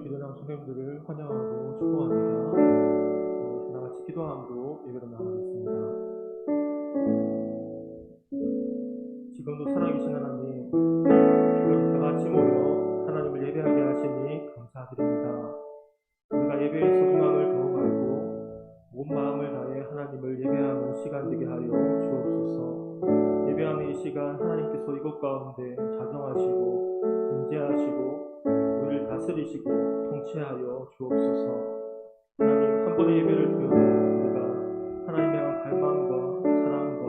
오늘 기도하는 성도님들을 환영하고 축복합니다. 하나같이 기도함으로 예배로 나가겠습니다. 지금도 살아계신 하나님, 이렇게 같이 모여 하나님을 예배하게 하시니 감사드립니다. 우리가 예배의 소중함을 더욱 알고 온 마음을 다해 하나님을 예배하는 시간 되게 하여 주옵소서. 예배하는 이 시간 하나님께서 이곳 가운데 자정하시고 임재하시고 우리를 다스리시고 통치하여 주옵소서. 하나님, 한 번의 예배를 드려도 우리가 하나님에 대한 갈망과 사랑과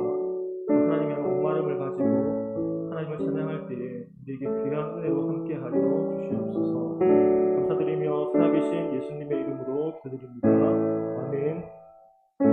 또 하나님에 대한 목마름을 가지고 하나님을 찬양할 때에 우리에게 귀한 은혜로 함께하여 주시옵소서. 감사드리며 살아계신 예수님의 이름으로 기도드립니다. 아멘. 오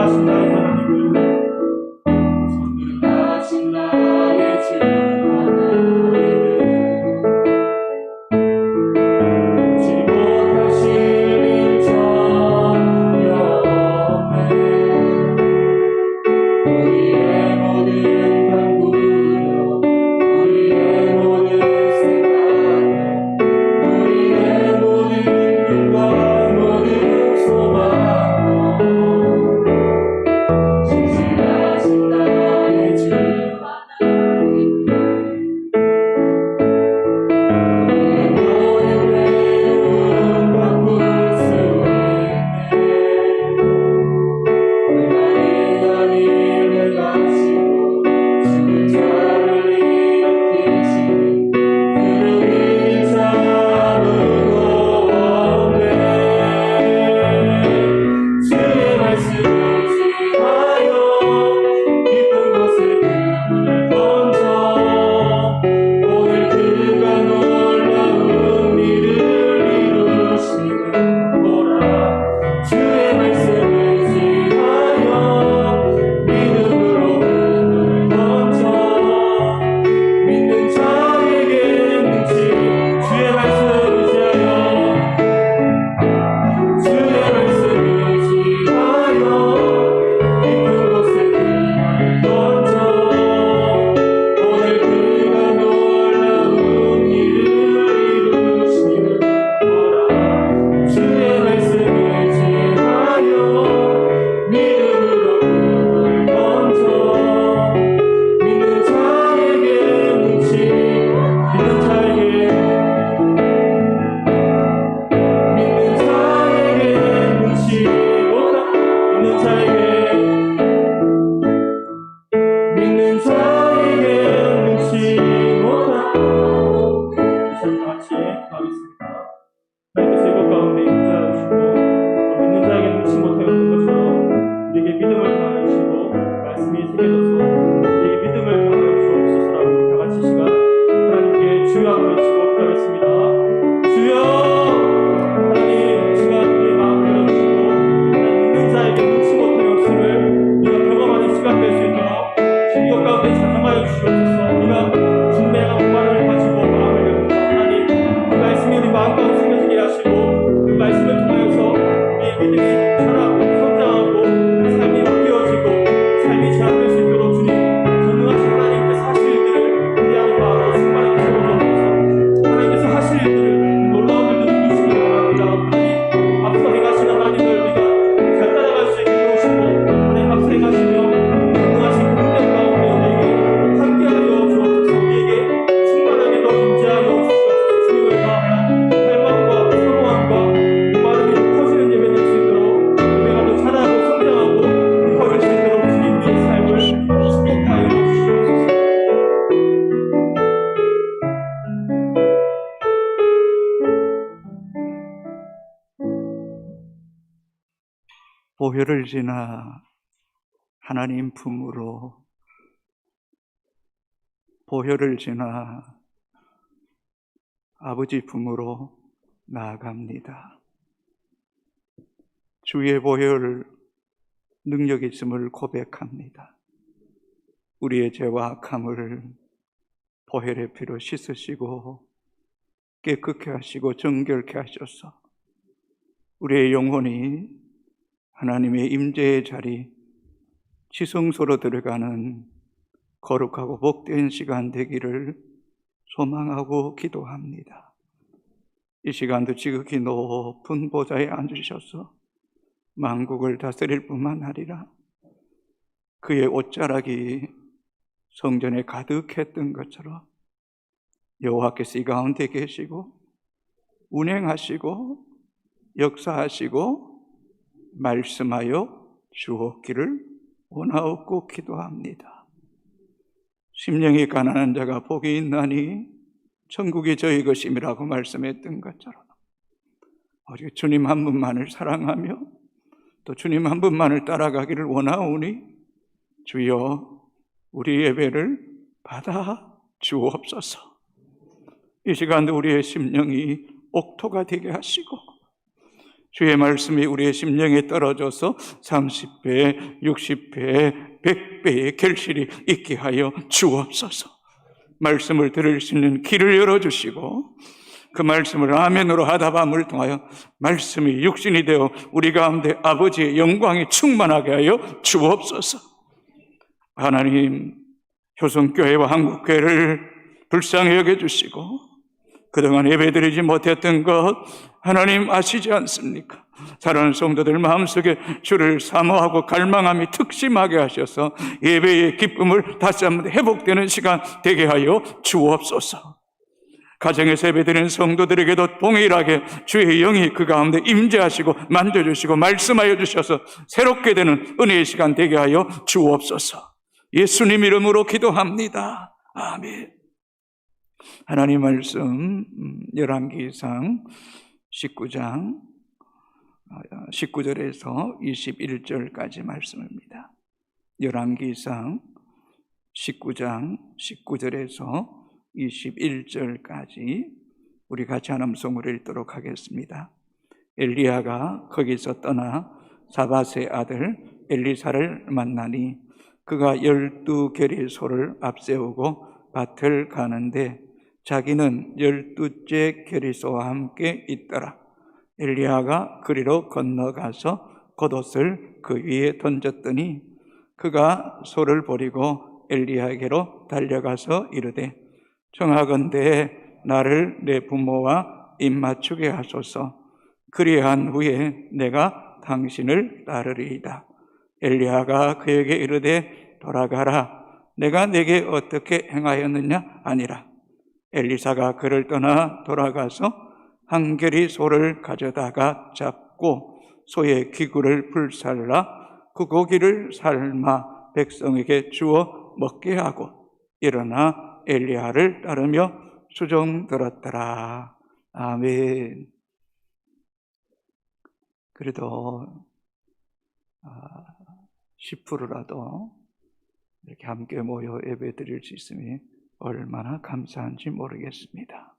전능하신 나의 하나님을 전능하신 나의 주 하나님을 지 못하시는 전혀 없네. 우리의 모든 강구력, 우리의 모든 생각, 우리의 모든 꿈과 모든 소망, 신실하신 나의 주 하나님을 우리의 모든 외로움 바꿀 수 있네. 나의 다리를 가시고 죽은 자를 일으키시는 그를 이긴 자 아무도 없네. 주의 말씀을 지하여 깊은 곳에 금을 던져 오늘 그가 놀라운 일을 이루시는 거라. 주의 말씀을 지하여 믿음으로 금을 던져 믿는 자에게 능치. 주의 말씀을 지하여 주의 말씀을 지하여 깊은 곳에 금을 던져 오늘 그가 놀라운 일을 이루시는 거라. 주의 말씀을 지하여 믿음으로 금을 던져 믿는 자에게 능치. 믿는 자에게 능치 못한 믿는 자에게 능치 못한 이제 같이 기도하겠습니다. 하나님께서 이것 가운데 인자해 주시고 또 믿는 자에게 능치 못하였던 것처럼 우리에게 믿음을 더하시고 말씀이 새겨져서 우리에게 믿음을 더하여 주옵소서라고 다 같이 시간 하나님께 주여 한번 외치고 기도하겠습니다. 주여. 하나님, 이 시간 우리의 마음을 열어주시고 믿는 자에게 능치 못할 없음을 우리가 경험하는 시간 될 수 있도록 이것 가운데 자성하여 주시옵소서. 우리가 준비한 오만을 가지고 마음을 열고 하나님, 그 말씀이 우리 마음 가운데 새겨지게 하시고 그 말씀을 통하여서 우리의 믿음이 자라고 성장하고 삶이 바뀌어지고 삶이 제한될 수 있도록 주님 전능하신 하나님께서 하실 일들을 기대하는 마음으로 충만하게 세워주옵소서. 하나님께서 하실 일들을 놀라운 일들을 이루시기 바랍니다. 하나님, 앞서 행하시는 하나님을 우리가 잘 따라갈 수 있게 도우시고 하나님 앞서 행하시며 전능하신 그 은혜 가운데 우리에게 함께하여 주옵소서. 우리에게 충만하게 더 임재하여 주옵소서. 주님을 다하는 갈망과 사모함과 마음이 커지는 예배 될 수 있도록 예배가 더 자라고 성장하고 깊어질 수 있도록 주님 우리의 삶을 인도하여 주시옵소서. 보혈을 지나 하나님 품으로, 보혈을 지나 아버지 품으로 나아갑니다. 주의 보혈 능력 있음을 고백합니다. 우리의 죄와 악함을 보혈의 피로 씻으시고 깨끗게 하시고 정결케 하셔서 우리의 영혼이 하나님의 임재의 자리 지성소로 들어가는 거룩하고 복된 시간 되기를 소망하고 기도합니다. 이 시간도 지극히 높은 보좌에 앉으셔서 만국을 다스릴 뿐만 아니라 그의 옷자락이 성전에 가득했던 것처럼 여호와께서 이 가운데 계시고 운행하시고 역사하시고 말씀하여 주옵기를 원하옵고 기도합니다. 심령이 가난한 자가 복이 있나니 천국이 저희 것임이라고 말씀했던 것처럼 우리 주님 한 분만을 사랑하며 또 주님 한 분만을 따라가기를 원하오니 주여 우리 예배를 받아 주옵소서. 이 시간도 우리의 심령이 옥토가 되게 하시고 주의 말씀이 우리의 심령에 떨어져서 30배, 60배, 100배의 결실이 있게 하여 주옵소서. 말씀을 들을 수 있는 길을 열어주시고 그 말씀을 아멘으로 하다밤을 통하여 말씀이 육신이 되어 우리 가운데 아버지의 영광이 충만하게 하여 주옵소서. 하나님, 효성교회와 한국교회를 불쌍히 여겨주시고 그동안 예배드리지 못했던 것 하나님 아시지 않습니까? 사랑하는 성도들 마음속에 주를 사모하고 갈망함이 특심하게 하셔서 예배의 기쁨을 다시 한번 회복되는 시간 되게 하여 주옵소서. 가정에서 예배드리는 성도들에게도 동일하게 주의 영이 그 가운데 임재하시고 만져주시고 말씀하여 주셔서 새롭게 되는 은혜의 시간 되게 하여 주옵소서. 예수님 이름으로 기도합니다. 아멘. 하나님 말씀 열왕기상 19장 19절에서 21절까지 말씀입니다. 열왕기상 19장 19절에서 21절까지 우리 같이 하나님성으로 읽도록 하겠습니다. 엘리야가 거기서 떠나 사밧의 아들 엘리사를 만나니 그가 12계리 소를 앞세우고 밭을 가는데 자기는 12째 계리소와 함께 있더라. 엘리야가 그리로 건너가서 겉옷을 그 위에 던졌더니 그가 소를 버리고 엘리야에게로 달려가서 이르되 청하건대 나를 내 부모와 입맞추게 하소서. 그리한 후에 내가 당신을 따르리이다. 엘리야가 그에게 이르되 돌아가라. 내가 내게 어떻게 행하였느냐 아니라. 엘리사가 그를 떠나 돌아가서 한 계리 소를 가져다가 잡고 소의 기구를 불살라 그 고기를 삶아 백성에게 주어 먹게 하고 일어나 엘리야를 따르며 수종 들었더라. 아멘. 그래도 10%라도 이렇게 함께 모여 예배 드릴 수 있으니 얼마나 감사한지 모르겠습니다.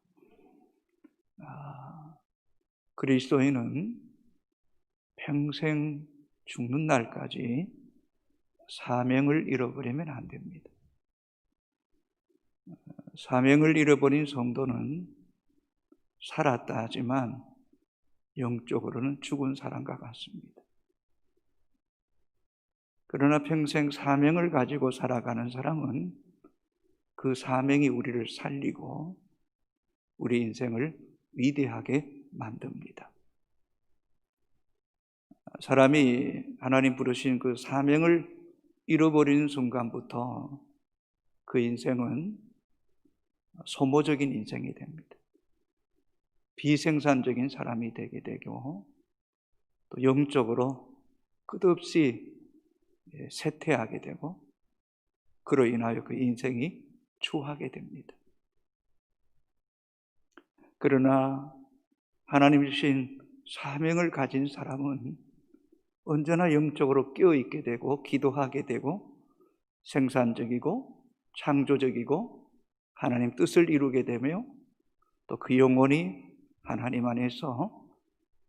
그리스도인은 평생 죽는 날까지 사명을 잃어버리면 안 됩니다. 사명을 잃어버린 성도는 살았다 하지만 영적으로는 죽은 사람과 같습니다. 그러나 평생 사명을 가지고 살아가는 사람은 그 사명이 우리를 살리고 우리 인생을 위대하게 만듭니다. 사람이 하나님 부르신 그 사명을 잃어버리는 순간부터 그 인생은 소모적인 인생이 됩니다. 비생산적인 사람이 되게 되고 또 영적으로 끝없이 쇠퇴하게 되고 그로 인하여 그 인생이 추하게 됩니다. 그러나 하나님 주신 사명을 가진 사람은 언제나 영적으로 깨어있게 되고 기도하게 되고 생산적이고 창조적이고 하나님 뜻을 이루게 되며 또 그 영혼이 하나님 안에서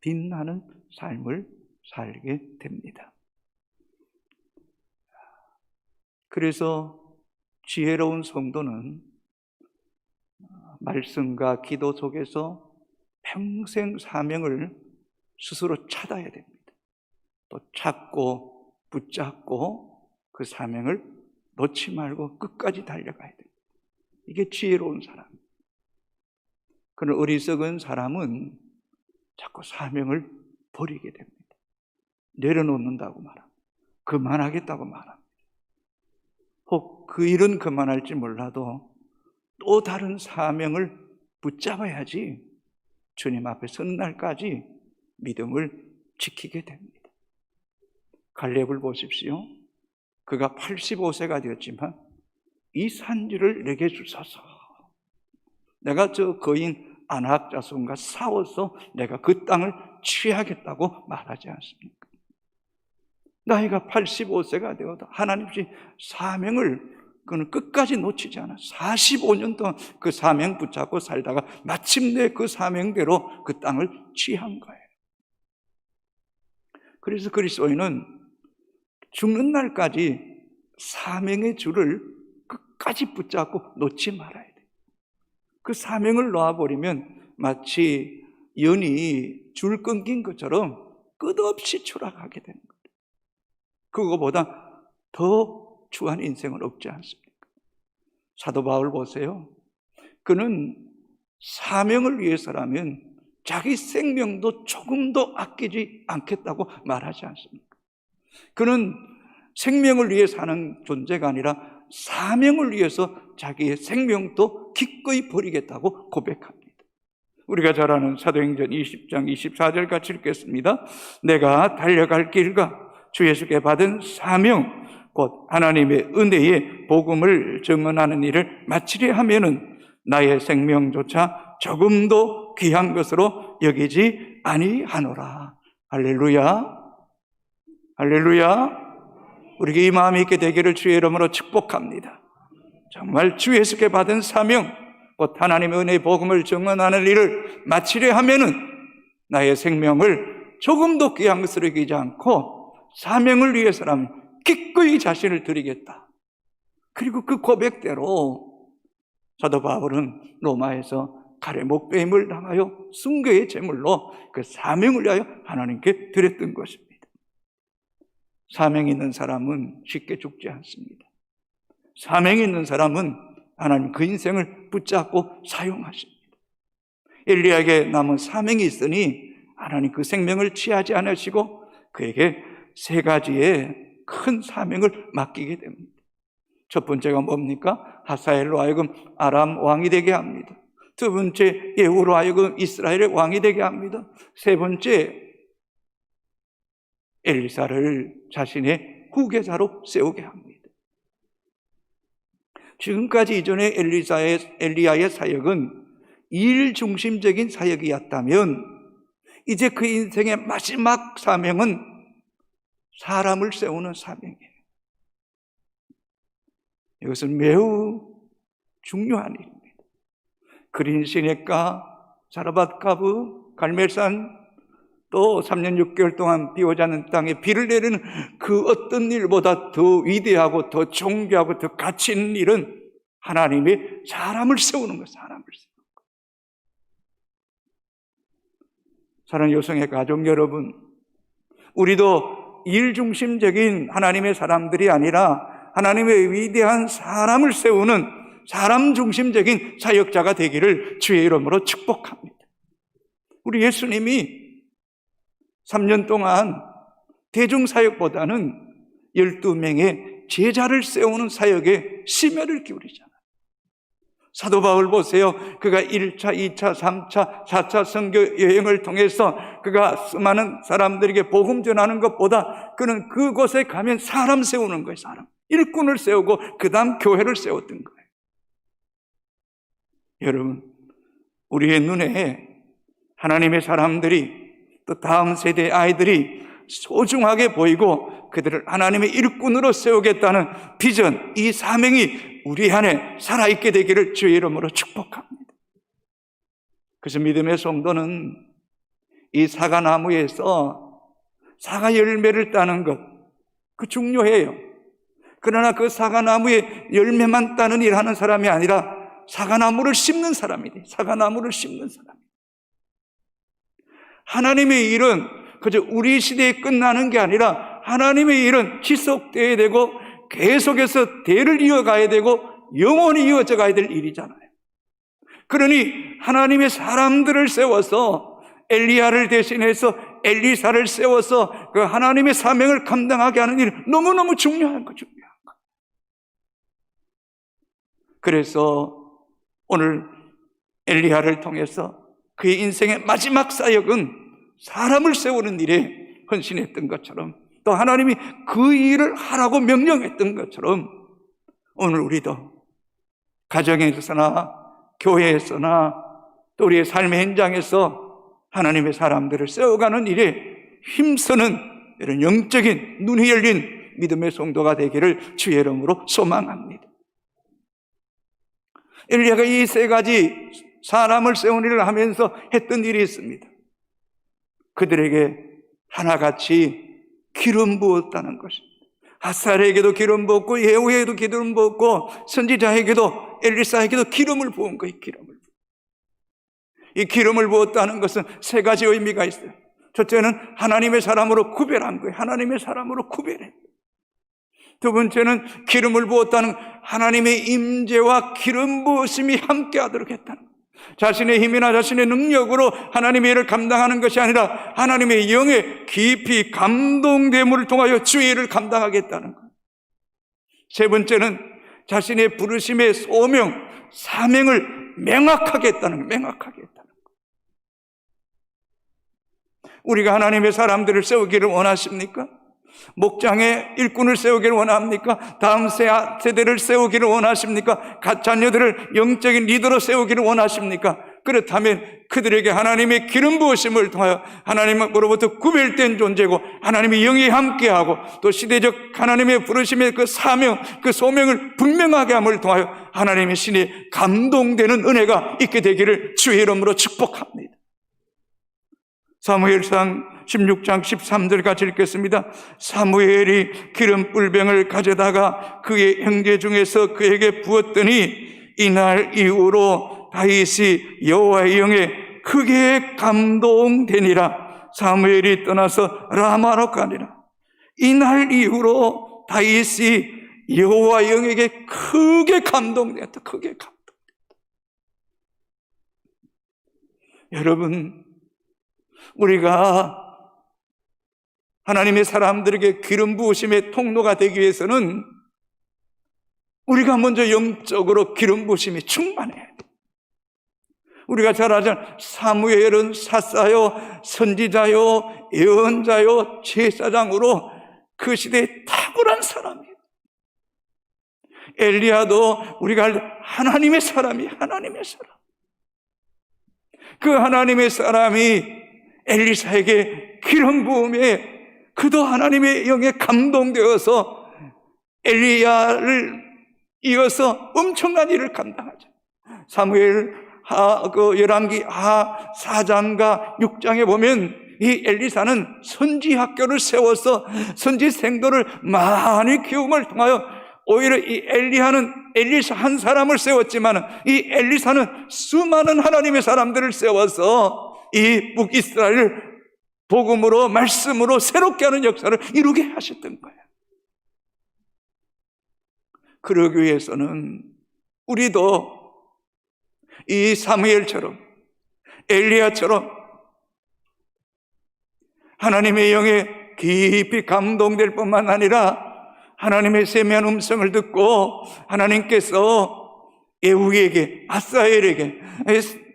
빛나는 삶을 살게 됩니다. 그래서 지혜로운 성도는 말씀과 기도 속에서 평생 사명을 스스로 찾아야 됩니다. 또 찾고 붙잡고 그 사명을 놓지 말고 끝까지 달려가야 됩니다. 이게 지혜로운 사람입니다. 그러나 어리석은 사람은 자꾸 사명을 버리게 됩니다. 내려놓는다고 말합니다. 그만하겠다고 말합니다. 혹 그 일은 그만할지 몰라도 또 다른 사명을 붙잡아야지 주님 앞에 선 날까지 믿음을 지키게 됩니다. 갈렙을 보십시오. 그가 85세가 되었지만 이 산지를 내게 주소서. 내가 저 거인 아낙 자손과 싸워서 내가 그 땅을 취하겠다고 말하지 않습니까? 나이가 85세가 되어도 하나님이 사명을 그는 끝까지 놓치지 않아. 45년 동안 그 사명 붙잡고 살다가 마침내 그 사명대로 그 땅을 취한 거예요. 그래서 그리스도인은 죽는 날까지 사명의 줄을 끝까지 붙잡고 놓지 말아야 돼요. 그 사명을 놓아버리면 마치 연이 줄 끊긴 것처럼 끝없이 추락하게 되는 거예요. 그거보다 더 추한 인생은 없지 않습니까? 사도 바울 보세요. 그는 사명을 위해서라면 자기 생명도 조금도 아끼지 않겠다고 말하지 않습니까? 그는 생명을 위해 사는 존재가 아니라 사명을 위해서 자기의 생명도 기꺼이 버리겠다고 고백합니다. 우리가 잘 아는 사도행전 20장 24절 같이 읽겠습니다. 내가 달려갈 길과 주 예수께 받은 사명 곧 하나님의 은혜의 복음을 증언하는 일을 마치려 하면은 나의 생명조차 조금도 귀한 것으로 여기지 아니하노라. 할렐루야. 할렐루야. 우리에게 이 마음이 있게 되기를 주의 이름으로 축복합니다. 정말 주 예수께 받은 사명 곧 하나님의 은혜의 복음을 증언하는 일을 마치려 하면은 나의 생명을 조금도 귀한 것으로 여기지 않고 사명을 위해서라면 기꺼이 자신을 드리겠다. 그리고 그 고백대로 사도 바울은 로마에서 칼에 목베임을 당하여 순교의 제물로 그 사명을 위하여 하나님께 드렸던 것입니다. 사명이 있는 사람은 쉽게 죽지 않습니다. 사명이 있는 사람은 하나님 그 인생을 붙잡고 사용하십니다. 엘리야에게 남은 사명이 있으니 하나님 그 생명을 취하지 않으시고 그에게 세 가지의 큰 사명을 맡기게 됩니다. 첫 번째가 뭡니까? 하사엘로 하여금 아람 왕이 되게 합니다. 두 번째, 예후로 하여금 이스라엘의 왕이 되게 합니다. 세 번째, 엘리사를 자신의 후계자로 세우게 합니다. 지금까지 이전에 엘리야의 사역은 일 중심적인 사역이었다면 이제 그 인생의 마지막 사명은 사람을 세우는 사명이에요. 이것은 매우 중요한 일입니다. 그린 시내가, 사르밧가브, 갈멜산, 또 3년 6개월 동안 비 오지 않는 땅에 비를 내리는 그 어떤 일보다 더 위대하고 더 존귀하고 더 가치 있는 일은 하나님이 사람을 세우는 거예요. 사람을 세우는 거예요. 사랑하는 여성의 가족 여러분, 우리도 일중심적인 하나님의 사람들이 아니라 하나님의 위대한 사람을 세우는 사람 중심적인 사역자가 되기를 주의 이름으로 축복합니다. 우리 예수님이 3년 동안 대중사역보다는 12명의 제자를 세우는 사역에 심혈을 기울이잖아요. 사도 바울 보세요. 그가 1차, 2차, 3차, 4차 선교 여행을 통해서 그가 수많은 사람들에게 복음 전하는 것보다 그는 그곳에 가면 사람 세우는 거예요. 사람. 일꾼을 세우고 그 다음 교회를 세웠던 거예요. 여러분, 우리의 눈에 하나님의 사람들이 또 다음 세대의 아이들이 소중하게 보이고 그들을 하나님의 일꾼으로 세우겠다는 비전, 이 사명이 우리 안에 살아있게 되기를 주의 이름으로 축복합니다. 그래서 믿음의 성도는 이 사과나무에서 사과 열매를 따는 것, 그 중요해요. 그러나 그 사과나무에 열매만 따는 일 하는 사람이 아니라 사과나무를 심는 사람이 돼요. 사과나무를 심는 사람. 하나님의 일은 그저 우리 시대에 끝나는 게 아니라 하나님의 일은 지속되어야 되고 계속해서 대를 이어가야 되고 영원히 이어져 가야 될 일이잖아요. 그러니 하나님의 사람들을 세워서 엘리야를 대신해서 엘리사를 세워서 그 하나님의 사명을 감당하게 하는 일 너무너무 중요한 거. 그래서 오늘 엘리야를 통해서 그의 인생의 마지막 사역은 사람을 세우는 일에 헌신했던 것처럼 또 하나님이 그 일을 하라고 명령했던 것처럼 오늘 우리도 가정에서나 교회에서나 또 우리의 삶의 현장에서 하나님의 사람들을 세워가는 일에 힘쓰는 이런 영적인 눈이 열린 믿음의 성도가 되기를 주의 이름으로 소망합니다. 엘리야가 이 세 가지 사람을 세우는 일을 하면서 했던 일이 있습니다. 그들에게 하나같이 기름 부었다는 것입니다. 하살에게도 기름 부었고 예후에게도 기름 부었고 선지자에게도 엘리사에게도 기름을 부은 거예요. 이 기름을 부었다는 것은 세 가지 의미가 있어요. 첫째는 하나님의 사람으로 구별한 거예요. 하나님의 사람으로 구별해. 두 번째는 기름을 부었다는 하나님의 임재와 기름 부으심이 함께하도록 했다는 거예요. 자신의 힘이나 자신의 능력으로 하나님의 일을 감당하는 것이 아니라 하나님의 영에 깊이 감동됨을 통하여 주의 일을 감당하겠다는 거예요. 세 번째는 자신의 부르심의 소명, 사명을 명확하게 했다는 거예요. 명확하게 했다는 거예요. 우리가 하나님의 사람들을 세우기를 원하십니까? 목장의 일꾼을 세우기를 원합니까? 다음 세대를 세우기를 원하십니까? 자녀들을 영적인 리더로 세우기를 원하십니까? 그렇다면 그들에게 하나님의 기름 부으심을 통하여 하나님으로부터 구별된 존재고 하나님의 영이 함께하고 또 시대적 하나님의 부르심의 그 사명, 그 소명을 분명하게 함을 통하여 하나님의 신이 감동되는 은혜가 있게 되기를 주의 이름으로 축복합니다. 사무엘상 16장 13절 같이 읽겠습니다. 사무엘이 기름 뿔병을 가져다가 그의 형제 중에서 그에게 부었더니 이날 이후로 다윗이 여호와의 영에 크게 감동되니라. 사무엘이 떠나서 라마로 가니라. 이날 이후로 다윗이 여호와의 영에게 크게 감동되었다. 크게 감동되었다. 여러분, 우리가 하나님의 사람들에게 기름 부으심의 통로가 되기 위해서는 우리가 먼저 영적으로 기름 부으심이 충만해야 돼. 우리가 잘 알잖아요. 사무엘은 사사요, 선지자요, 예언자요, 제사장으로 그 시대에 탁월한 사람이에요. 엘리야도 우리가 알 하나님의 사람이 하나님의 사람. 그 하나님의 사람이 엘리사에게 기름 부음에 그도 하나님의 영에 감동되어서 엘리야를 이어서 엄청난 일을 감당하죠. 사무엘 열왕기 4장과 6장에 보면 이 엘리사는 선지 학교를 세워서 선지 생도를 많이 키움을 통하여 오히려 이 엘리사 한 사람을 세웠지만 이 엘리사는 수많은 하나님의 사람들을 세워서 이 북이스라엘을 복음으로 말씀으로 새롭게 하는 역사를 이루게 하셨던 거예요. 그러기 위해서는 우리도 이 사무엘처럼 엘리야처럼 하나님의 영에 깊이 감동될 뿐만 아니라 하나님의 세미한 음성을 듣고 하나님께서 예후에게 아사엘에게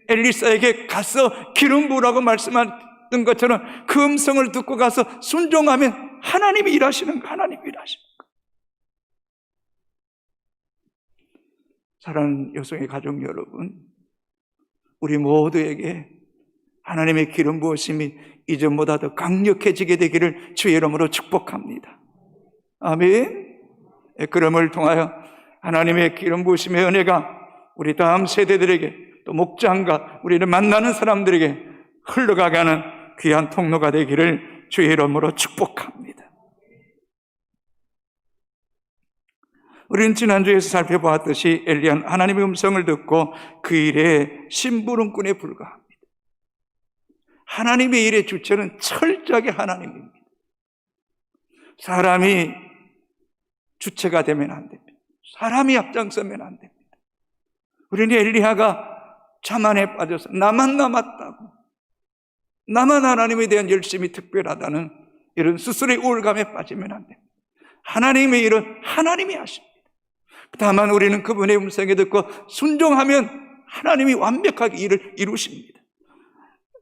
엘리사에게 가서 기름 부으라고 말씀하셨던 것처럼 그 음성을 듣고 가서 순종하면 하나님이 일하시는 거, 하나님이 일하시는 거. 사랑하는 여성의 가족 여러분, 우리 모두에게 하나님의 기름 부으심이 이전보다 더 강력해지게 되기를 주의 이름으로 축복합니다. 아멘. 그럼을 통하여 하나님의 기름 부으심의 은혜가 우리 다음 세대들에게 또 목장과 우리를 만나는 사람들에게 흘러가게 하는 귀한 통로가 되기를 주의 이름으로 축복합니다. 우리는 지난주에서 살펴보았듯이 엘리야는 하나님의 음성을 듣고 그 일에 심부름꾼에 불과합니다. 하나님의 일의 주체는 철저하게 하나님입니다. 사람이 주체가 되면 안 됩니다. 사람이 앞장서면 안 됩니다. 우리는 엘리야가 자만에 빠져서 나만 남았다고, 나만 하나님에 대한 열심이 특별하다는 이런 스스로의 우울감에 빠지면 안 됩니다. 하나님의 일은 하나님이 하십니다. 다만 우리는 그분의 음성에 듣고 순종하면 하나님이 완벽하게 일을 이루십니다.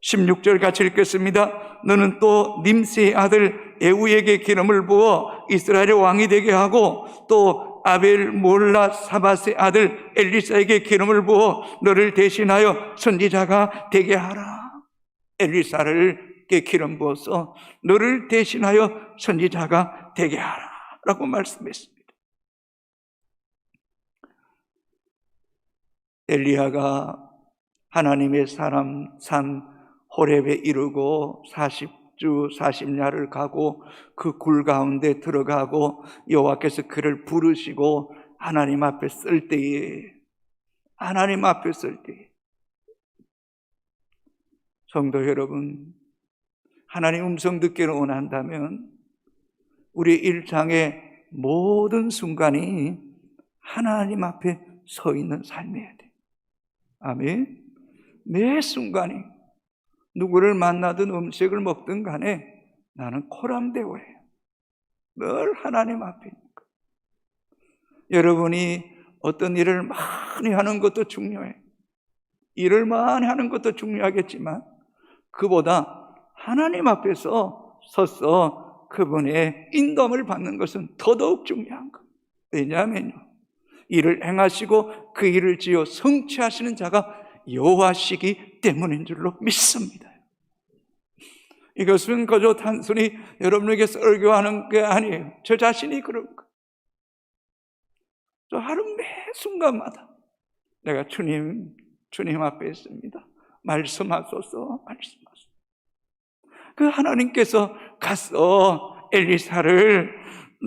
16절 같이 읽겠습니다. 너는 또 님스의 아들 예후에게 기름을 부어 이스라엘의 왕이 되게 하고 또 아벨 몰라 사밧의 아들 엘리사에게 기름을 부어 너를 대신하여 선지자가 되게 하라. 엘리사를 기름 부어서 너를 대신하여 선지자가 되게 하라 라고 말씀했습니다. 엘리야가 하나님의 사람 산 호렙에 이르고 주 40야를 가고 그 굴 가운데 들어가고 여호와께서 그를 부르시고 하나님 앞에 설 때에, 하나님 앞에 설 때에, 성도 여러분, 하나님 음성 듣기를 원한다면 우리 일상의 모든 순간이 하나님 앞에 서 있는 삶이어야 돼. 아멘. 매 순간이 누구를 만나든 음식을 먹든 간에 나는 코람대오예요. 늘 하나님 앞에 있는 거. 여러분이 어떤 일을 많이 하는 것도 중요해. 일을 많이 하는 것도 중요하겠지만 그보다 하나님 앞에서 서서 그분의 인도함을 받는 것은 더더욱 중요한 것. 왜냐하면요, 일을 행하시고 그 일을 지어 성취하시는 자가 여호와시기 때문인 줄로 믿습니다. 이것은 그저 단순히 여러분에게 설교하는 게 아니에요. 저 자신이 그런 거예요. 저 하루 매 순간마다 내가 주님 앞에 있습니다. 말씀하소서, 말씀하소서. 그 하나님께서 가서 엘리사를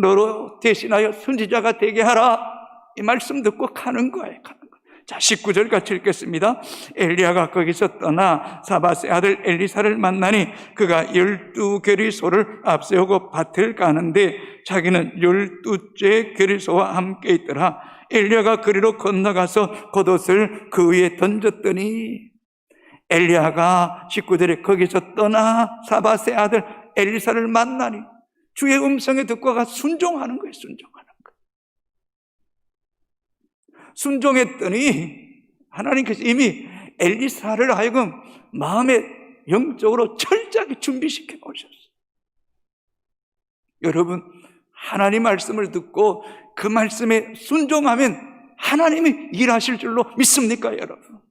너로 대신하여 선지자가 되게 하라, 이 말씀 듣고 가는 거예요. 자, 19절 같이 읽겠습니다. 엘리야가 거기서 떠나 사밧의 아들 엘리사를 만나니 그가 12계리소를 앞세우고 밭을 가는데 자기는 12째 계리소와 함께 있더라. 엘리야가 그리로 건너가서 겉옷을 그 위에 던졌더니, 엘리야가 19절에 거기서 떠나 사밧의 아들 엘리사를 만나니 주의 음성에 듣고 가 순종하는 거예요. 순종했더니 하나님께서 이미 엘리사를 하여금 마음에 영적으로 철저하게 준비시켜 놓으셨어요. 여러분, 하나님 말씀을 듣고 그 말씀에 순종하면 하나님이 일하실 줄로 믿습니까, 여러분?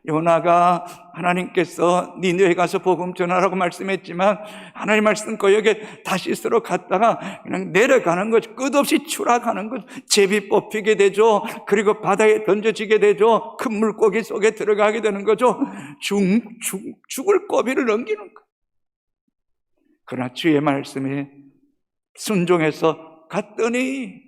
요나가 하나님께서 니느웨에 가서 복음 전하라고 말씀했지만 하나님 말씀 거역에 다시스로 갔다가 그냥 내려가는 거죠. 끝없이 추락하는 거죠. 제비 뽑히게 되죠. 그리고 바다에 던져지게 되죠. 큰 물고기 속에 들어가게 되는 거죠. 죽을 고비를 넘기는 거예요. 그러나 주의 말씀에 순종해서 갔더니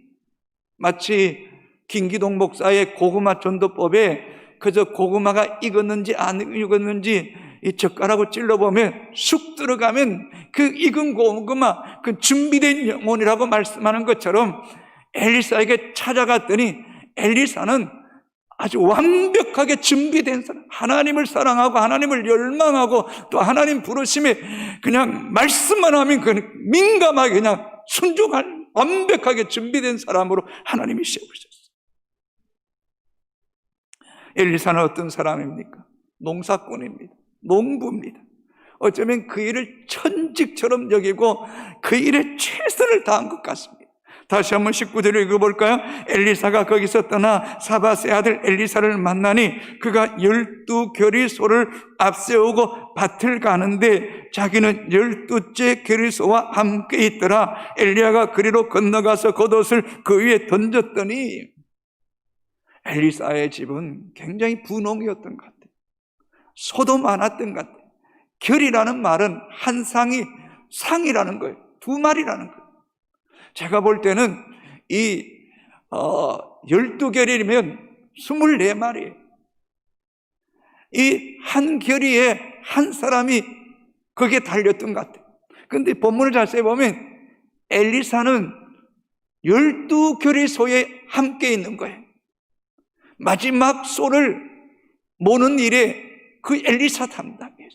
마치 김기동 목사의 고구마 전도법에 그저 고구마가 익었는지 안 익었는지 이 젓가락으로 찔러보면 쑥 들어가면 그 익은 고구마, 그 준비된 영혼이라고 말씀하는 것처럼 엘리사에게 찾아갔더니 엘리사는 아주 완벽하게 준비된 사람, 하나님을 사랑하고 하나님을 열망하고 또 하나님 부르심에 그냥 말씀만 하면 그냥 민감하게 그냥 순종할 완벽하게 준비된 사람으로 하나님이 세우셨어요. 엘리사는 어떤 사람입니까? 농사꾼입니다. 농부입니다. 어쩌면 그 일을 천직처럼 여기고 그 일에 최선을 다한 것 같습니다. 다시 한번 19절을 읽어볼까요? 엘리사가 거기서 떠나 사밧의 아들 엘리사를 만나니 그가 12계리소를 앞세우고 밭을 가는데 자기는 12째 계리소와 함께 있더라. 엘리야가 그리로 건너가서 겉옷을 그 위에 던졌더니, 엘리사의 집은 굉장히 분홍이었던 것 같아요. 소도 많았던 것 같아요. 결이라는 말은 한 상이 상이라는 거예요. 두 마리라는 거예요. 제가 볼 때는 이 12결이면 24마리예요. 이 한 결의에 한 사람이 거기에 달렸던 것 같아요. 그런데 본문을 자세히 보면 엘리사는 12결의 소에 함께 있는 거예요. 마지막 소를 모는 일에 그 엘리사 담당이에요.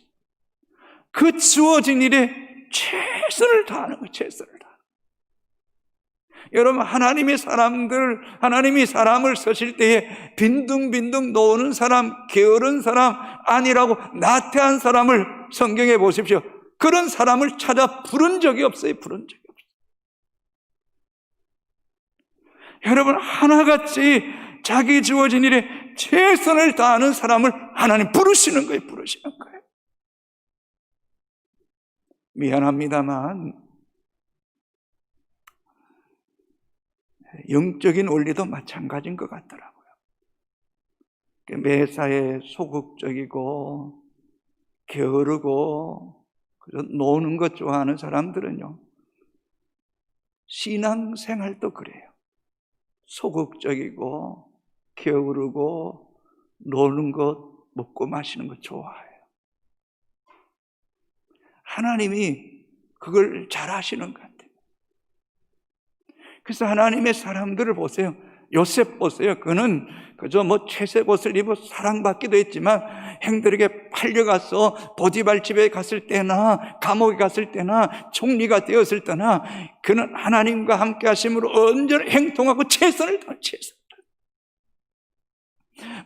그 주어진 일에 최선을 다하는 거예요. 최선을 다하는 거예요. 여러분, 하나님이 사람을 쓰실 때에 빈둥빈둥 노는 사람, 게으른 사람 아니라고 나태한 사람을 성경에 보십시오. 그런 사람을 찾아 부른 적이 없어요. 부른 적이 없어요. 여러분, 하나같이 자기 주어진 일에 최선을 다하는 사람을 하나님 부르시는 거예요. 부르시는 거예요. 미안합니다만 영적인 원리도 마찬가지인 것 같더라고요. 매사에 소극적이고 게으르고 노는 것 좋아하는 사람들은요, 신앙생활도 그래요. 소극적이고 게으르고 노는 것, 먹고 마시는 것 좋아해요. 하나님이 그걸 잘 아시는 것 같아요. 그래서 하나님의 사람들을 보세요. 요셉 보세요. 그는 그저 채색 옷을 입어 사랑받기도 했지만 형들에게 팔려가서 보디발 집에 갔을 때나 감옥에 갔을 때나 총리가 되었을 때나 그는 하나님과 함께 하심으로 언제나 행동하고 최선을 다한 최선.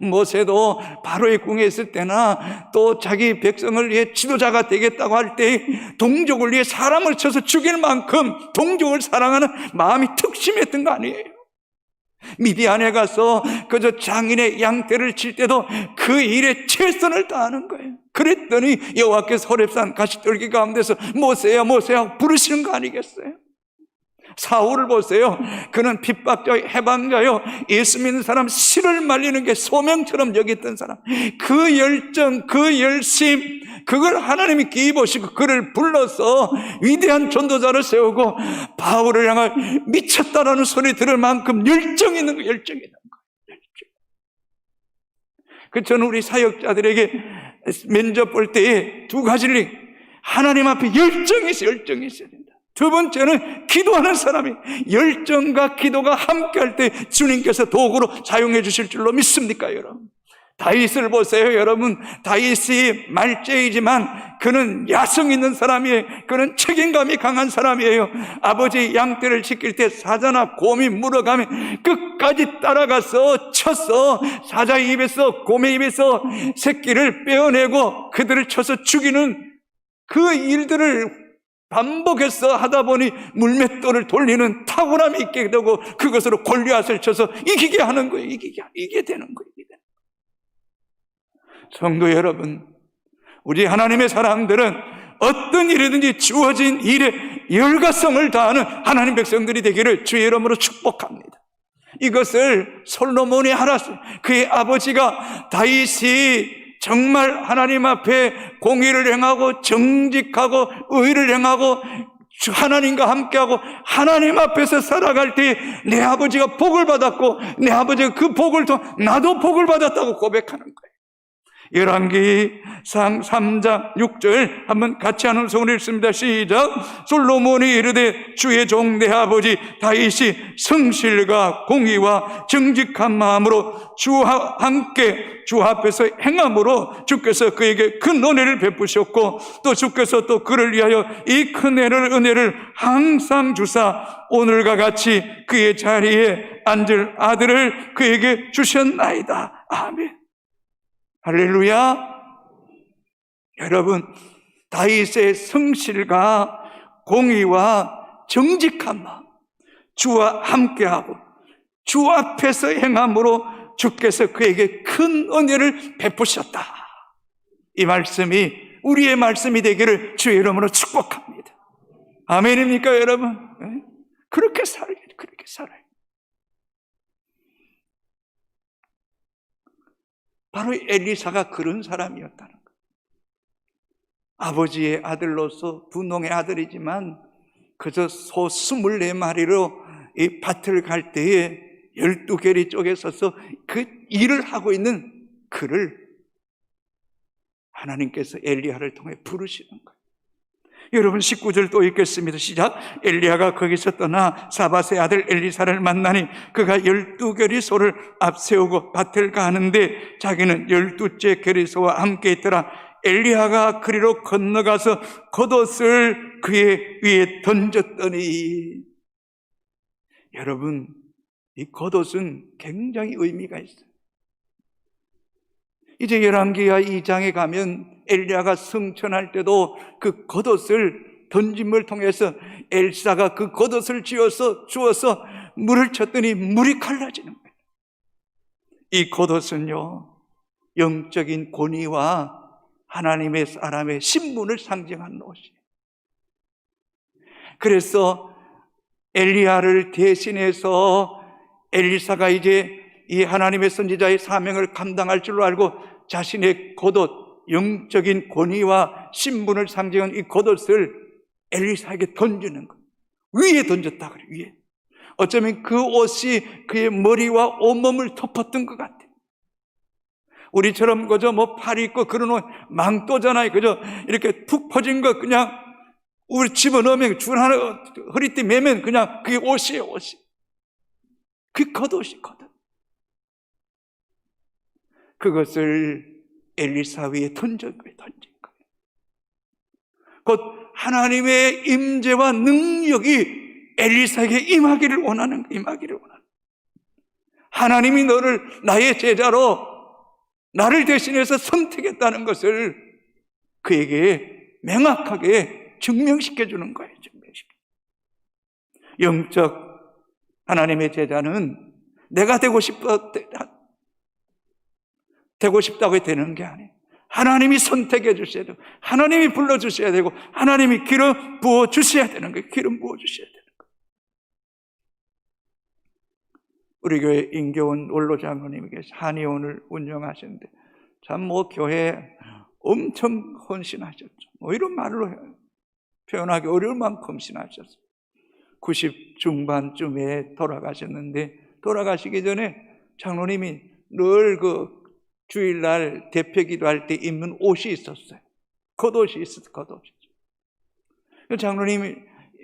모세도 바로의 궁에 있을 때나 또 자기 백성을 위해 지도자가 되겠다고 할 때 동족을 위해 사람을 쳐서 죽일 만큼 동족을 사랑하는 마음이 특심했던 거 아니에요. 미디안에 가서 그저 장인의 양떼를 칠 때도 그 일에 최선을 다하는 거예요. 그랬더니 여호와께서 호렙산 가시떨기 가운데서 모세야 모세야 부르시는 거 아니겠어요? 사울을 보세요. 그는 핍박자요, 해방자요, 예수 믿는 사람 씨를 말리는 게 소명처럼 여겼던 사람. 그 열정, 그 열심, 그걸 하나님이 기이 보시고 그를 불러서 위대한 전도자를 세우고 바울을 향해 미쳤다라는 소리 들을 만큼 열정이 있는 거예요. 열정이 있는 거예요. 열정. 저는 우리 사역자들에게 면접 볼 때에 두 가지를, 하나님 앞에 열정이 있어요. 열정이 있어야 된다. 두 번째는 기도하는 사람이, 열정과 기도가 함께할 때 주님께서 도구로 사용해 주실 줄로 믿습니까, 여러분? 다윗을 보세요, 여러분. 다윗이 말죄이지만 그는 야성 있는 사람이에요. 그는 책임감이 강한 사람이에요. 아버지 양떼를 지킬 때 사자나 곰이 물어가면 끝까지 따라가서 쳐서 사자 입에서, 곰의 입에서 새끼를 빼어내고 그들을 쳐서 죽이는 그 일들을 반복해서 하다 보니 물맷돌을 돌리는 탁월함이 있게 되고 그것으로 골리앗을 쳐서 이기게 하는 거예요. 이게 되는 거예요. 성도 여러분, 우리 하나님의 사람들은 어떤 일이든지 주어진 일에 열과성을 다하는 하나님 백성들이 되기를 주의 이름으로 축복합니다. 이것을 솔로몬이 알았어요. 그의 아버지가 다윗이 정말 하나님 앞에 공의를 행하고 정직하고 의를 행하고 하나님과 함께하고 하나님 앞에서 살아갈 때 내 아버지가 복을 받았고 내 아버지가 그 복을 통해 나도 복을 받았다고 고백하는 거예요. 열왕기상 3장 6절 한번 같이 하는 성으로 읽습니다. 시작. 솔로몬이 이르되 주의 종 내 아버지 다윗이 성실과 공의와 정직한 마음으로 주와 함께 주 앞에서 행함으로 주께서 그에게 큰 은혜를 베푸셨고 또 주께서 또 그를 위하여 이 큰 은혜를 항상 주사 오늘과 같이 그의 자리에 앉을 아들을 그에게 주셨나이다. 아멘. 할렐루야. 여러분, 다윗의 성실과 공의와 정직한 마음, 주와 함께하고 주 앞에서 행함으로 주께서 그에게 큰 은혜를 베푸셨다. 이 말씀이 우리의 말씀이 되기를 주의 이름으로 축복합니다. 아멘입니까, 여러분? 그렇게 살아요. 그렇게 살아요. 바로 엘리사가 그런 사람이었다는 거예요. 아버지의 아들로서 분홍의 아들이지만 그저 소 24마리로 이 밭을 갈 때에 12개리 쪽에 서서 그 일을 하고 있는 그를 하나님께서 엘리야를 통해 부르시는 거예요. 여러분 19절 또 읽겠습니다. 시작. 엘리야가 거기서 떠나 사밧의 아들 엘리사를 만나니 그가 12개리 소를 앞세우고 밭을 가는데 자기는 12째 계리소와 함께 있더라. 엘리야가 그리로 건너가서 겉옷을 그의 위에 던졌더니, 여러분 이 겉옷은 굉장히 의미가 있어요. 이제 열왕기하 2장에 가면 엘리야가 승천할 때도 그 겉옷을 던짐을 통해서 엘사가 그 겉옷을 주어서 물을 쳤더니 물이 갈라지는 거예요. 이 겉옷은요, 영적인 권위와 하나님의 사람의 신분을 상징하는 옷이에요. 그래서 엘리야를 대신해서 엘리사가 이제 이 하나님의 선지자의 사명을 감당할 줄로 알고 자신의 겉옷, 영적인 권위와 신분을 상징하는 이 겉옷을 엘리사에게 던지는 거예요. 위에 던졌다 그래요. 위에. 어쩌면 그 옷이 그의 머리와 온몸을 덮었던 것 같아요. 우리처럼 그저 뭐 팔이 있고 그런 옷 망토잖아요. 그저 이렇게 푹 퍼진 거 그냥 우리 집어넣으면 줄 하나 허리띠 매면 그냥 그게 옷이에요. 옷이. 그 겉옷이 겉옷. 그것을 엘리사 위에 던진 거예요. 곧 하나님의 임재와 능력이 엘리사에게 임하기를 원하는 거예요. 임하기를 원하는. 하나님이 너를 나의 제자로 나를 대신해서 선택했다는 것을 그에게 명확하게 증명시켜 주는 거예요. 증명시켜. 영적 하나님의 제자는 내가 되고 싶다고 되는 게 아니에요. 하나님이 선택해 주셔야 되고 하나님이 불러주셔야 되고 하나님이 기름 부어주셔야 되는 거예요. 기름 부어주셔야 되는 거예요. 우리 교회 임교훈 원로 장로님에게 한의원을 운영하시는데 참 뭐 교회에 엄청 헌신하셨죠. 뭐 이런 말로 표현하기 어려울 만큼 헌신하셨어요. 90 중반쯤에 돌아가셨는데 돌아가시기 전에 장로님이 늘 그 주일날 대표 기도할 때 입는 옷이 있었어요. 겉옷이 있었어요. 겉옷이. 장로님이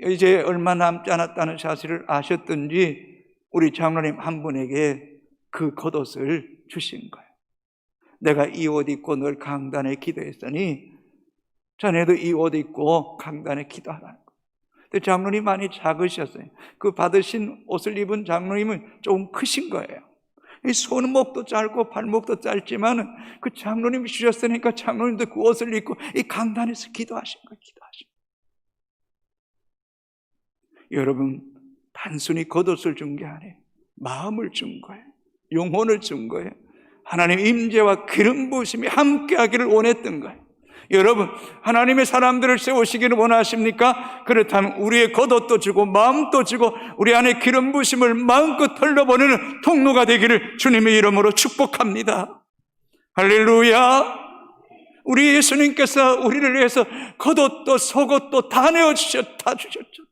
이제 얼마 남지 않았다는 사실을 아셨던지 우리 장로님 한 분에게 그 겉옷을 주신 거예요. 내가 이 옷 입고 늘 강단에 기도했으니 자네도 이 옷 입고 강단에 기도하라는 거예요. 근데 장로님 많이 작으셨어요. 그 받으신 옷을 입은 장로님은 조금 크신 거예요. 이 손목도 짧고 발목도 짧지만 그 장로님이 주셨으니까 장로님도 그 옷을 입고 이 강단에서 기도하신 거예요. 기도하신 거예요. 여러분, 단순히 겉옷을 준 게 아니에요. 마음을 준 거예요. 영혼을 준 거예요. 하나님 임재와 기름 부으심이 함께하기를 원했던 거예요. 여러분, 하나님의 사람들을 세우시기를 원하십니까? 그렇다면 우리의 겉옷도 주고 마음도 주고 우리 안에 기름 부으심을 마음껏 흘려보내는 통로가 되기를 주님의 이름으로 축복합니다. 할렐루야. 우리 예수님께서 우리를 위해서 겉옷도 속옷도 다 내어주셨죠. 다 주셨죠.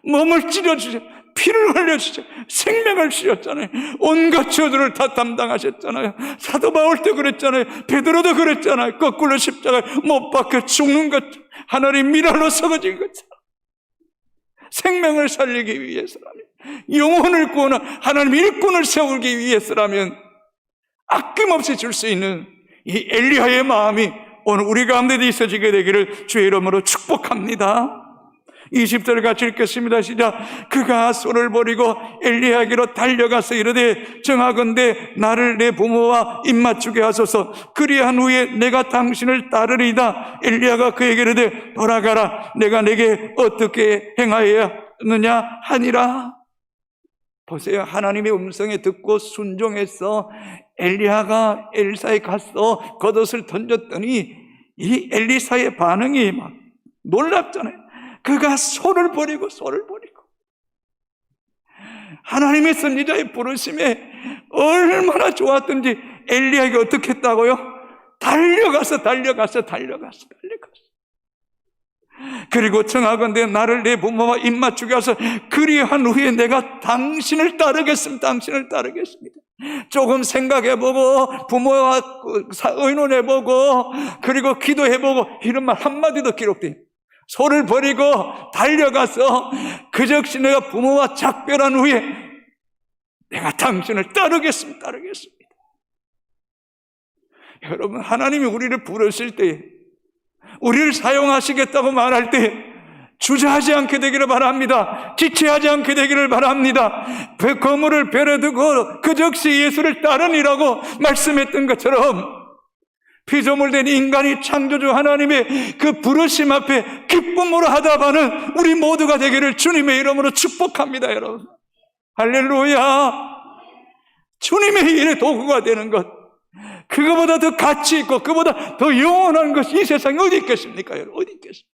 몸을 찢어주셨죠. 피를 흘려주셨죠. 생명을 주셨잖아요. 온갖 저주를 다 담당하셨잖아요. 사도 바울 때 그랬잖아요. 베드로도 그랬잖아요. 거꾸로 십자가에 못 박혀 죽는 것, 하늘이 미랄로 썩어진 것처럼 생명을 살리기 위해서라면, 영혼을 구원한 하나님 일꾼을 세우기 위해서라면 아낌없이 줄 수 있는 이 엘리야의 마음이 오늘 우리 가운데 있어지게 되기를 주의 이름으로 축복합니다. 20절 같이 읽겠습니다. 시작. 그가 손을 버리고 엘리야에게로 달려가서 이르되 정하건대 나를 내 부모와 입맞추게 하소서. 그리한 후에 내가 당신을 따르리이다. 엘리야가 그에게 이르되 돌아가라. 내가 내게 어떻게 행하였느냐 하니라. 보세요. 하나님의 음성에 듣고 순종해서 엘리야가 엘리사에 가서 겉옷을 던졌더니 이 엘리사의 반응이 막 놀랍잖아요. 그가 손을 버리고 하나님의 선지자의 부르심에 얼마나 좋았던지 엘리야에게 어떻게 했다고요? 달려가서 그리고 청하건대 나를 내 부모와 입맞추게 하서 그리한 후에 내가 당신을 따르겠습니다. 조금 생각해보고 부모와 의논해보고 그리고 기도해보고 이런 말 한마디도 기록돼요. 손을 버리고 달려가서 그 즉시 내가 부모와 작별한 후에 내가 당신을 따르겠습니다. 여러분, 하나님이 우리를 부르실 때, 우리를 사용하시겠다고 말할 때 주저하지 않게 되기를 바랍니다. 지체하지 않게 되기를 바랍니다. 거물을 베려두고 그 즉시 예수를 따르니라고 말씀했던 것처럼 피조물된 인간이 창조주 하나님의 그 부르심 앞에 기쁨으로 하답하는 우리 모두가 되기를 주님의 이름으로 축복합니다. 여러분, 할렐루야. 주님의 일의 도구가 되는 것, 그거보다 더 가치 있고 그보다 더 영원한 것이 이 세상에 어디 있겠습니까? 여러분, 어디 있겠습니까?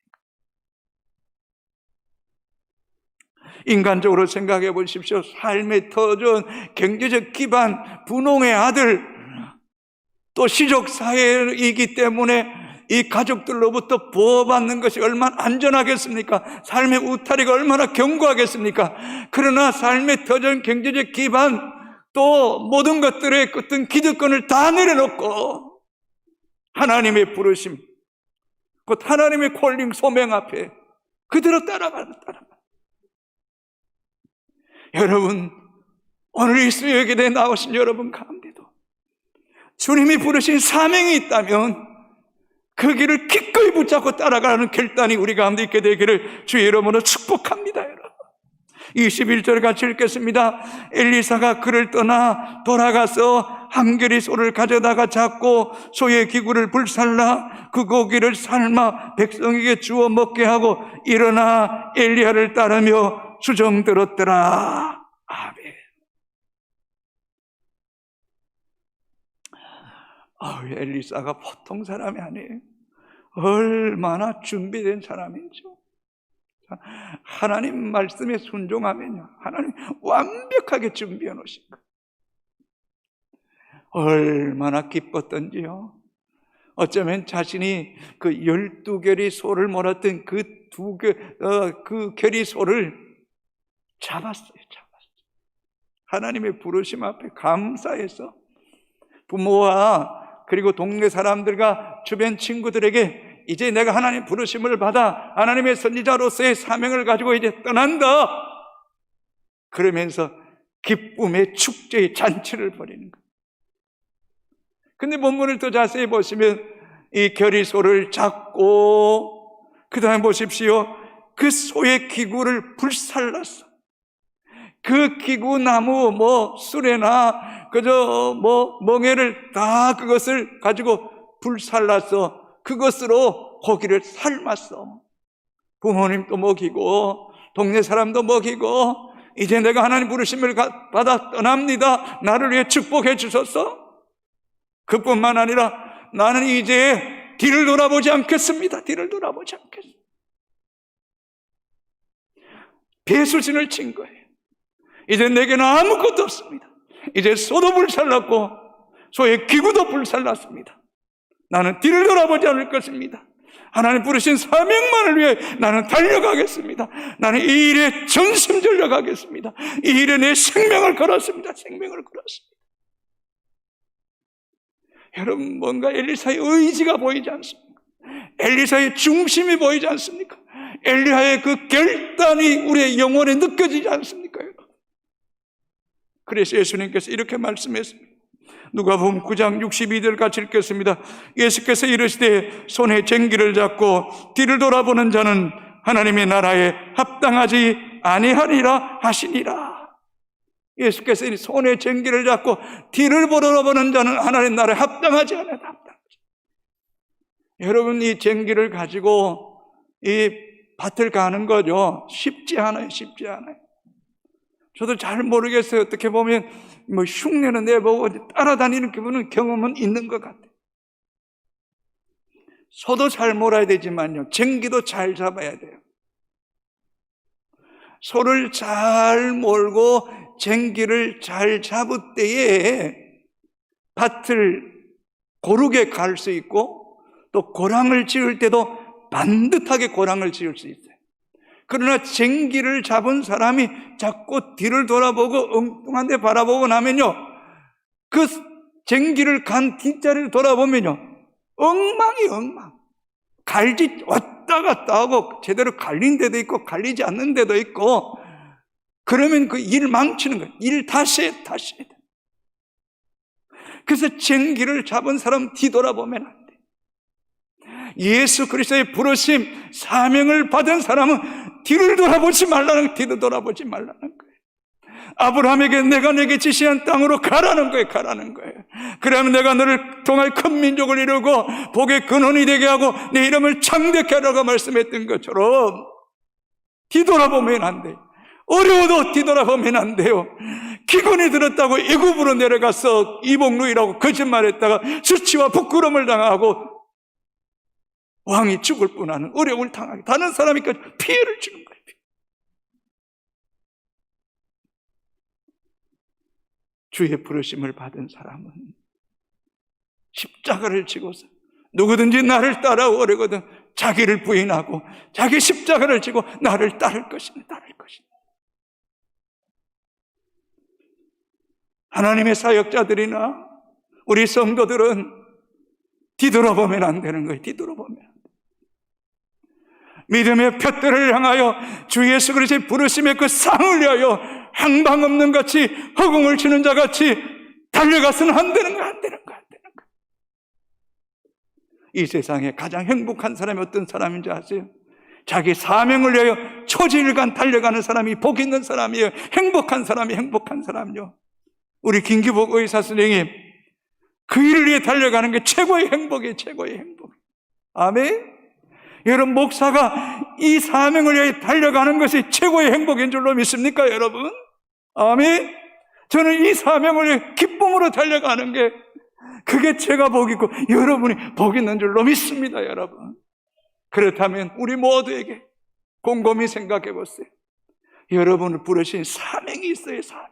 인간적으로 생각해 보십시오. 삶의 터전, 경제적 기반, 분홍의 아들, 또 시족 사회이기 때문에 이 가족들로부터 보호받는 것이 얼마나 안전하겠습니까? 삶의 우타리가 얼마나 견고하겠습니까? 그러나 삶의 터전 경제적 기반, 또 모든 것들의 어떤 기득권을 다 내려놓고 하나님의 부르심, 곧 하나님의 콜링 소명 앞에 그대로 따라가는. 여러분, 오늘 이 수요예배에 나오신 여러분 가운데도 주님이 부르신 사명이 있다면 그 길을 기꺼이 붙잡고 따라가는 결단이 우리 가운데 있게 되기를 주의 이름으로 축복합니다. 여러분, 21절 같이 읽겠습니다. 엘리사가 그를 떠나 돌아가서 한겨리 소를 가져다가 잡고 소의 기구를 불살라 그 고기를 삶아 백성에게 주어 먹게 하고 일어나 엘리야를 따르며 수정 들었더라. 아멘. 엘리사가 보통 사람이 아니에요. 얼마나 준비된 사람인지요. 하나님 말씀에 순종하면요, 하나님 완벽하게 준비해 놓으신 거예요. 얼마나 기뻤던지요. 어쩌면 자신이 그 12결이 소를 몰았던 그 결이 소를 잡았어요. 하나님의 부르심 앞에 감사해서 부모와 그리고 동네 사람들과 주변 친구들에게 이제 내가 하나님 부르심을 받아 하나님의 선지자로서의 사명을 가지고 이제 떠난다, 그러면서 기쁨의 축제의 잔치를 벌이는 거예요. 근데 본문을 더 자세히 보시면 이 결의소를 잡고 그 다음에 보십시오. 그 소의 기구를 불살랐어. 그 기구 나무 수레나 그저 멍에를 다 그것을 가지고 불살랐어. 그것으로 고기를 삶았어. 부모님도 먹이고 동네 사람도 먹이고 이제 내가 하나님 부르심을 받아 떠납니다. 나를 위해 축복해 주셨어. 그뿐만 아니라 나는 이제 뒤를 돌아보지 않겠습니다. 뒤를 돌아보지 않겠습니다. 배수진을 친 거예요. 이제 내게는 아무것도 없습니다. 이제 소도 불살랐고 소의 기구도 불살랐습니다. 나는 뒤를 돌아보지 않을 것입니다. 하나님 부르신 사명만을 위해 나는 달려가겠습니다. 나는 이 일에 전심 전력하겠습니다. 이 일에 내 생명을 걸었습니다. 생명을 걸었습니다. 여러분, 뭔가 엘리사의 의지가 보이지 않습니까? 엘리사의 중심이 보이지 않습니까? 엘리야의 그 결단이 우리의 영혼에 느껴지지 않습니까? 여러분? 그래서 예수님께서 이렇게 말씀했습니다. 누가복음 9장 62절 같이 읽겠습니다. 예수께서 이르시되 손에 쟁기를 잡고 뒤를 돌아보는 자는 하나님의 나라에 합당하지 아니하리라 하시니라. 예수께서 손에 쟁기를 잡고 뒤를 돌아보는 자는 하나님의 나라에 합당하지 않아요. 여러분, 이 쟁기를 가지고 이 밭을 가는 거죠. 쉽지 않아요. 쉽지 않아요. 저도 잘 모르겠어요. 어떻게 보면 흉내는 내보고 따라다니는 기분은 경험은 있는 것 같아요. 소도 잘 몰아야 되지만요, 쟁기도 잘 잡아야 돼요. 소를 잘 몰고 쟁기를 잘 잡을 때에 밭을 고르게 갈 수 있고 또 고랑을 지을 때도 반듯하게 고랑을 지을 수 있어요. 그러나 쟁기를 잡은 사람이 자꾸 뒤를 돌아보고 엉뚱한 데 바라보고 나면요, 그 쟁기를 간 뒷자리를 돌아보면요, 엉망이 엉망. 갈지 왔다 갔다 하고 제대로 갈린 데도 있고 갈리지 않는 데도 있고, 그러면 그 일 망치는 거예요. 일 다시 해. 그래서 쟁기를 잡은 사람 뒤돌아보면 안 돼. 예수 그리스도의 부르심, 사명을 받은 사람은 뒤를 돌아보지 말라는 거예요. 아브라함에게 내가 내게 지시한 땅으로 가라는 거예요. 그러면 내가 너를 통하여 큰 민족을 이루고 복의 근원이 되게 하고 내 이름을 창대케 하라고 말씀했던 것처럼 뒤돌아보면 안 돼요. 어려워도 뒤돌아보면 안 돼요. 기근이 들었다고 애굽으로 내려가서 이복루이라고 거짓말했다가 수치와 부끄러움을 당하고 왕이 죽을 뻔하는 어려움을 당하게 다른 사람이니까 피해를 주는 거예요. 주의 부르심을 받은 사람은 십자가를 지고서 누구든지 나를 따라오려거든 자기를 부인하고 자기 십자가를 지고 나를 따를 것이니 따를 것이니. 하나님의 사역자들이나 우리 성도들은 뒤돌아보면 안 되는 거예요. 뒤돌아보면 안 돼요. 믿음의 푯대를 향하여 주 예수 그리스도의 부르심의 그 상을 위하여 항방 없는 같이 허공을 치는 자 같이 달려가서는 안 되는 거야. 안 되는 거야. 안 되는 거야. 이 세상에 가장 행복한 사람이 어떤 사람인지 아세요? 자기 사명을 위하여 초지일간 달려가는 사람이 복 있는 사람이에요. 행복한 사람이 행복한 사람이요. 우리 김기복 의사 선생님 그 일을 위해 달려가는 게 최고의 행복이에요. 최고의 행복. 아멘. 여러분 목사가 이 사명을 위해 달려가는 것이 최고의 행복인 줄로 믿습니까 여러분? 아멘. 저는 이 사명을 위해 기쁨으로 달려가는 게 그게 제가 복이고 여러분이 복 있는 줄로 믿습니다 여러분. 그렇다면 우리 모두에게 곰곰이 생각해 보세요. 여러분을 부르신 사명이 있어요. 사명.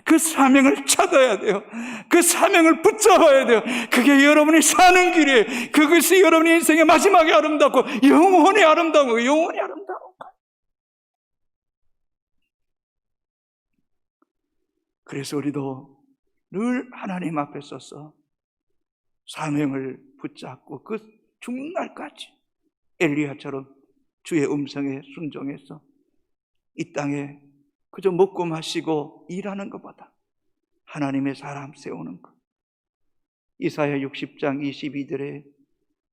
그 사명을 찾아야 돼요. 그 사명을 붙잡아야 돼요. 그게 여러분이 사는 길이에요. 그것이 여러분의 인생의 마지막에 아름답고 영원히 아름다운 영원히 아름다운 거예요. 그래서 우리도 늘 하나님 앞에 서서 사명을 붙잡고 그 죽는 날까지 엘리야처럼 주의 음성에 순종해서 이 땅에 그저 먹고 마시고 일하는 것보다 하나님의 사람 세우는 것. 이사야 60장 22절에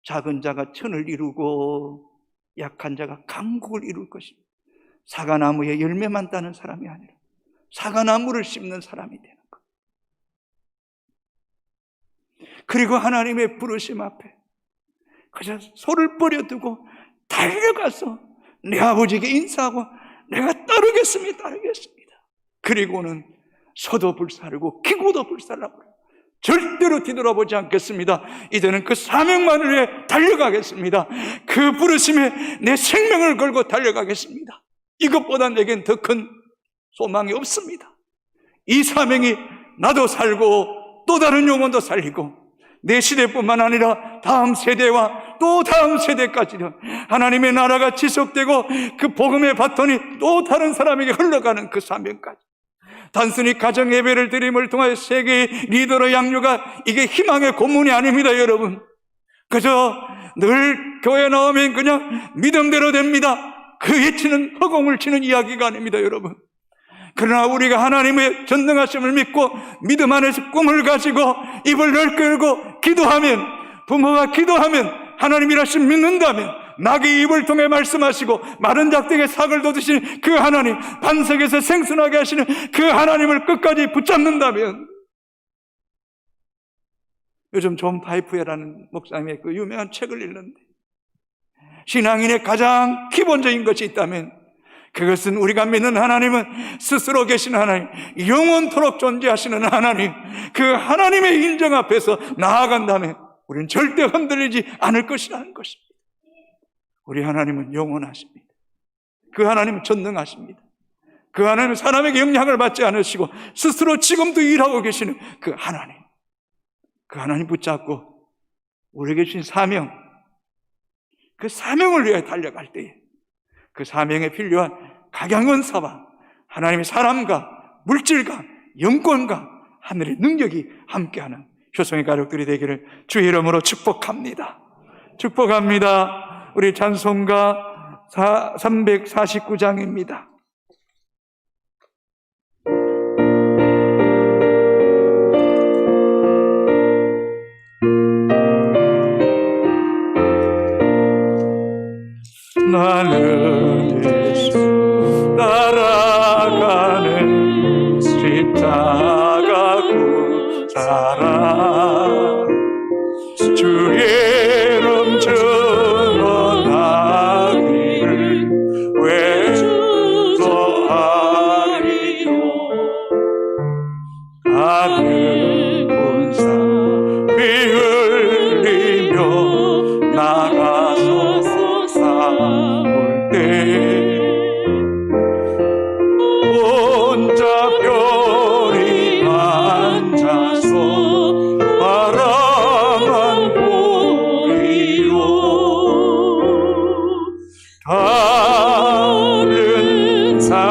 작은 자가 천을 이루고 약한 자가 강국을 이룰 것입니다. 사과나무에 열매만 따는 사람이 아니라 사과나무를 심는 사람이 되는 것. 그리고 하나님의 부르심 앞에 그저 소를 버려두고 달려가서 내 아버지에게 인사하고 내가 따르겠습니다. 그리고는 소도 불사르고 기구도 불사르고 절대로 뒤돌아보지 않겠습니다. 이제는 그 사명만을 위해 달려가겠습니다. 그 부르심에 내 생명을 걸고 달려가겠습니다. 이것보다 내겐 더 큰 소망이 없습니다. 이 사명이 나도 살고 또 다른 영혼도 살리고 내 시대뿐만 아니라 다음 세대와 또 다음 세대까지는 하나님의 나라가 지속되고 그 복음의 바톤이 또 다른 사람에게 흘러가는 그 사명까지. 단순히 가정 예배를 드림을 통하여 세계의 리더로 양육가 이게 희망의 고문이 아닙니다 여러분. 그저 늘 교회 나오면 그냥 믿음대로 됩니다. 그 외치는 허공을 치는 이야기가 아닙니다 여러분. 그러나 우리가 하나님의 전능하심을 믿고 믿음 안에서 꿈을 가지고 입을 넓게 열고 기도하면, 부모가 기도하면 하나님이라심 믿는다면 낙의 입을 통해 말씀하시고 마른 작대에 삭을 돋으시는 그 하나님, 반석에서 생순하게 하시는 그 하나님을 끝까지 붙잡는다면, 요즘 존 파이프라는 목사님의 그 유명한 책을 읽는데 신앙인의 가장 기본적인 것이 있다면 그것은 우리가 믿는 하나님은 스스로 계신 하나님, 영원토록 존재하시는 하나님, 그 하나님의 인정 앞에서 나아간다면 우리는 절대 흔들리지 않을 것이라는 것입니다. 우리 하나님은 영원하십니다. 그 하나님은 전능하십니다. 그 하나님은 사람에게 영향을 받지 않으시고 스스로 지금도 일하고 계시는 그 하나님, 그 하나님 붙잡고 우리에게 주신 사명, 그 사명을 위해 달려갈 때에 그 사명에 필요한 각양원사와 하나님의 사람과 물질과 영권과 하늘의 능력이 함께하는 효성의 가족들이 되기를 주의 이름으로 축복합니다. 축복합니다. 우리 찬송가 349장입니다. 나는 예수 따라가는 십자가 구사라 주의 이름 전하기를 왜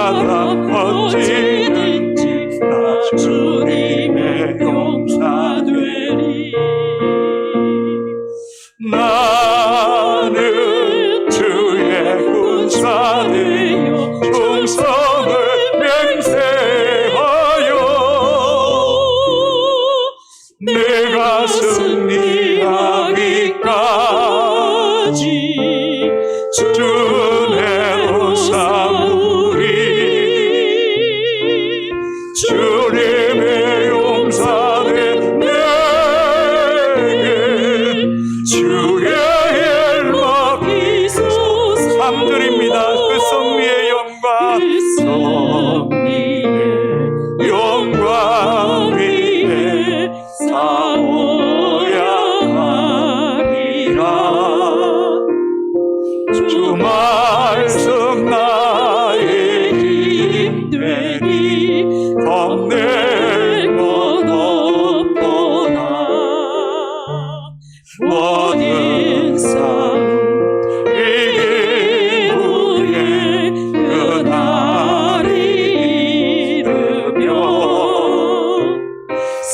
사람 어찌든지 나 주님의 용사되리. 나는 주의 군사 되어 충성을 맹세하여 내가 승리하기까지 주내로 삼으리. 주님의 용사된 내게 주의 일 맡기소서. 3절입니다. 그 승리의 영광, 영광 위에 싸워야 하리라. 주 말씀 나의 힘 되니 겁낼 것 없도다. 모든 싸움 이긴 후에 그날이 이르며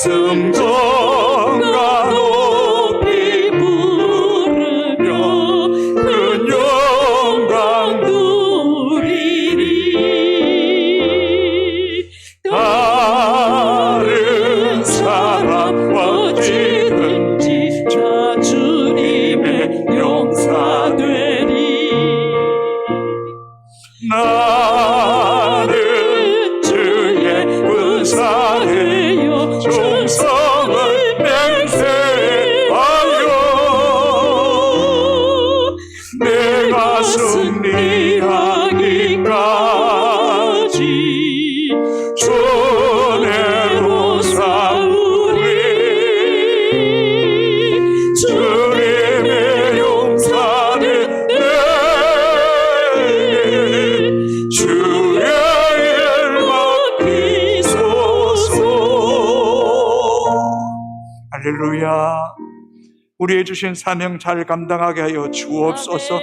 승전가 높이 부르며 큰 영광 누리리. 다른 사람 어찌든지 저 주님의 용사되리. 나는 주의 군사되어 충성을 맹세하여 내가 승리하기까지 주내로 싸우리. 주님의 용사된 내게 주의 일 맡기소서. 할렐루야. 우리의 주신 사명 잘 감당하게 하여 주옵소서.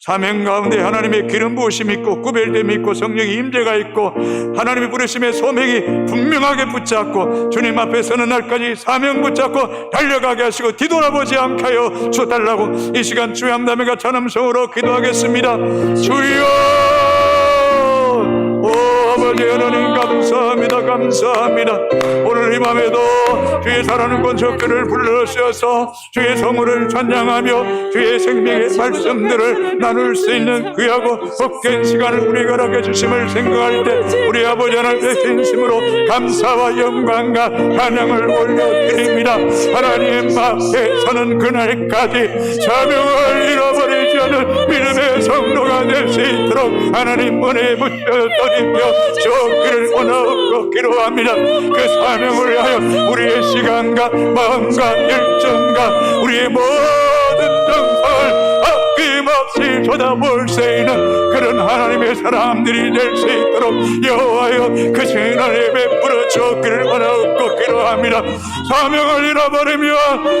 사명 가운데 하나님의 기름 부으심이 있고 구별됨이 있고 성령의 임재가 있고 하나님의 부르심의 소명이 분명하게 붙잡고 주님 앞에 서는 날까지 사명 붙잡고 달려가게 하시고 뒤돌아보지 않게 하여 주달라고 이 시간 주의 함담과 찬음성으로 기도하겠습니다. 주여, 아버지 하나님 감사합니다. 감사합니다. 오늘 이 밤에도 주의 살아있는 권속들을 불러주셔서 주의 성호를 찬양하며 주의 생명의 말씀들을 나눌 수 있는 귀하고 복된 시간을 우리가 허락해 주심을 생각할 때 우리 아버지 하나님의 진심으로 감사와 영광과 찬양을 올려드립니다. 하나님 앞에 서는 그날까지 사명을 잃어버리지 않은 믿음의 성도가 될 수 있도록 하나님 은혜에 붙여드리며 주기를 원하고 기도합니다. 그 사명을 하여 우리의 시간과 마음과 열정과 우리의 모든 정성을 아낌없이 쏟아볼 수 있는 그런 하나님의 사람들이 될 수 있도록 여호와여 그 신을 베풀어 주기를 원하고 기도합니다. 사명을 잃어버리며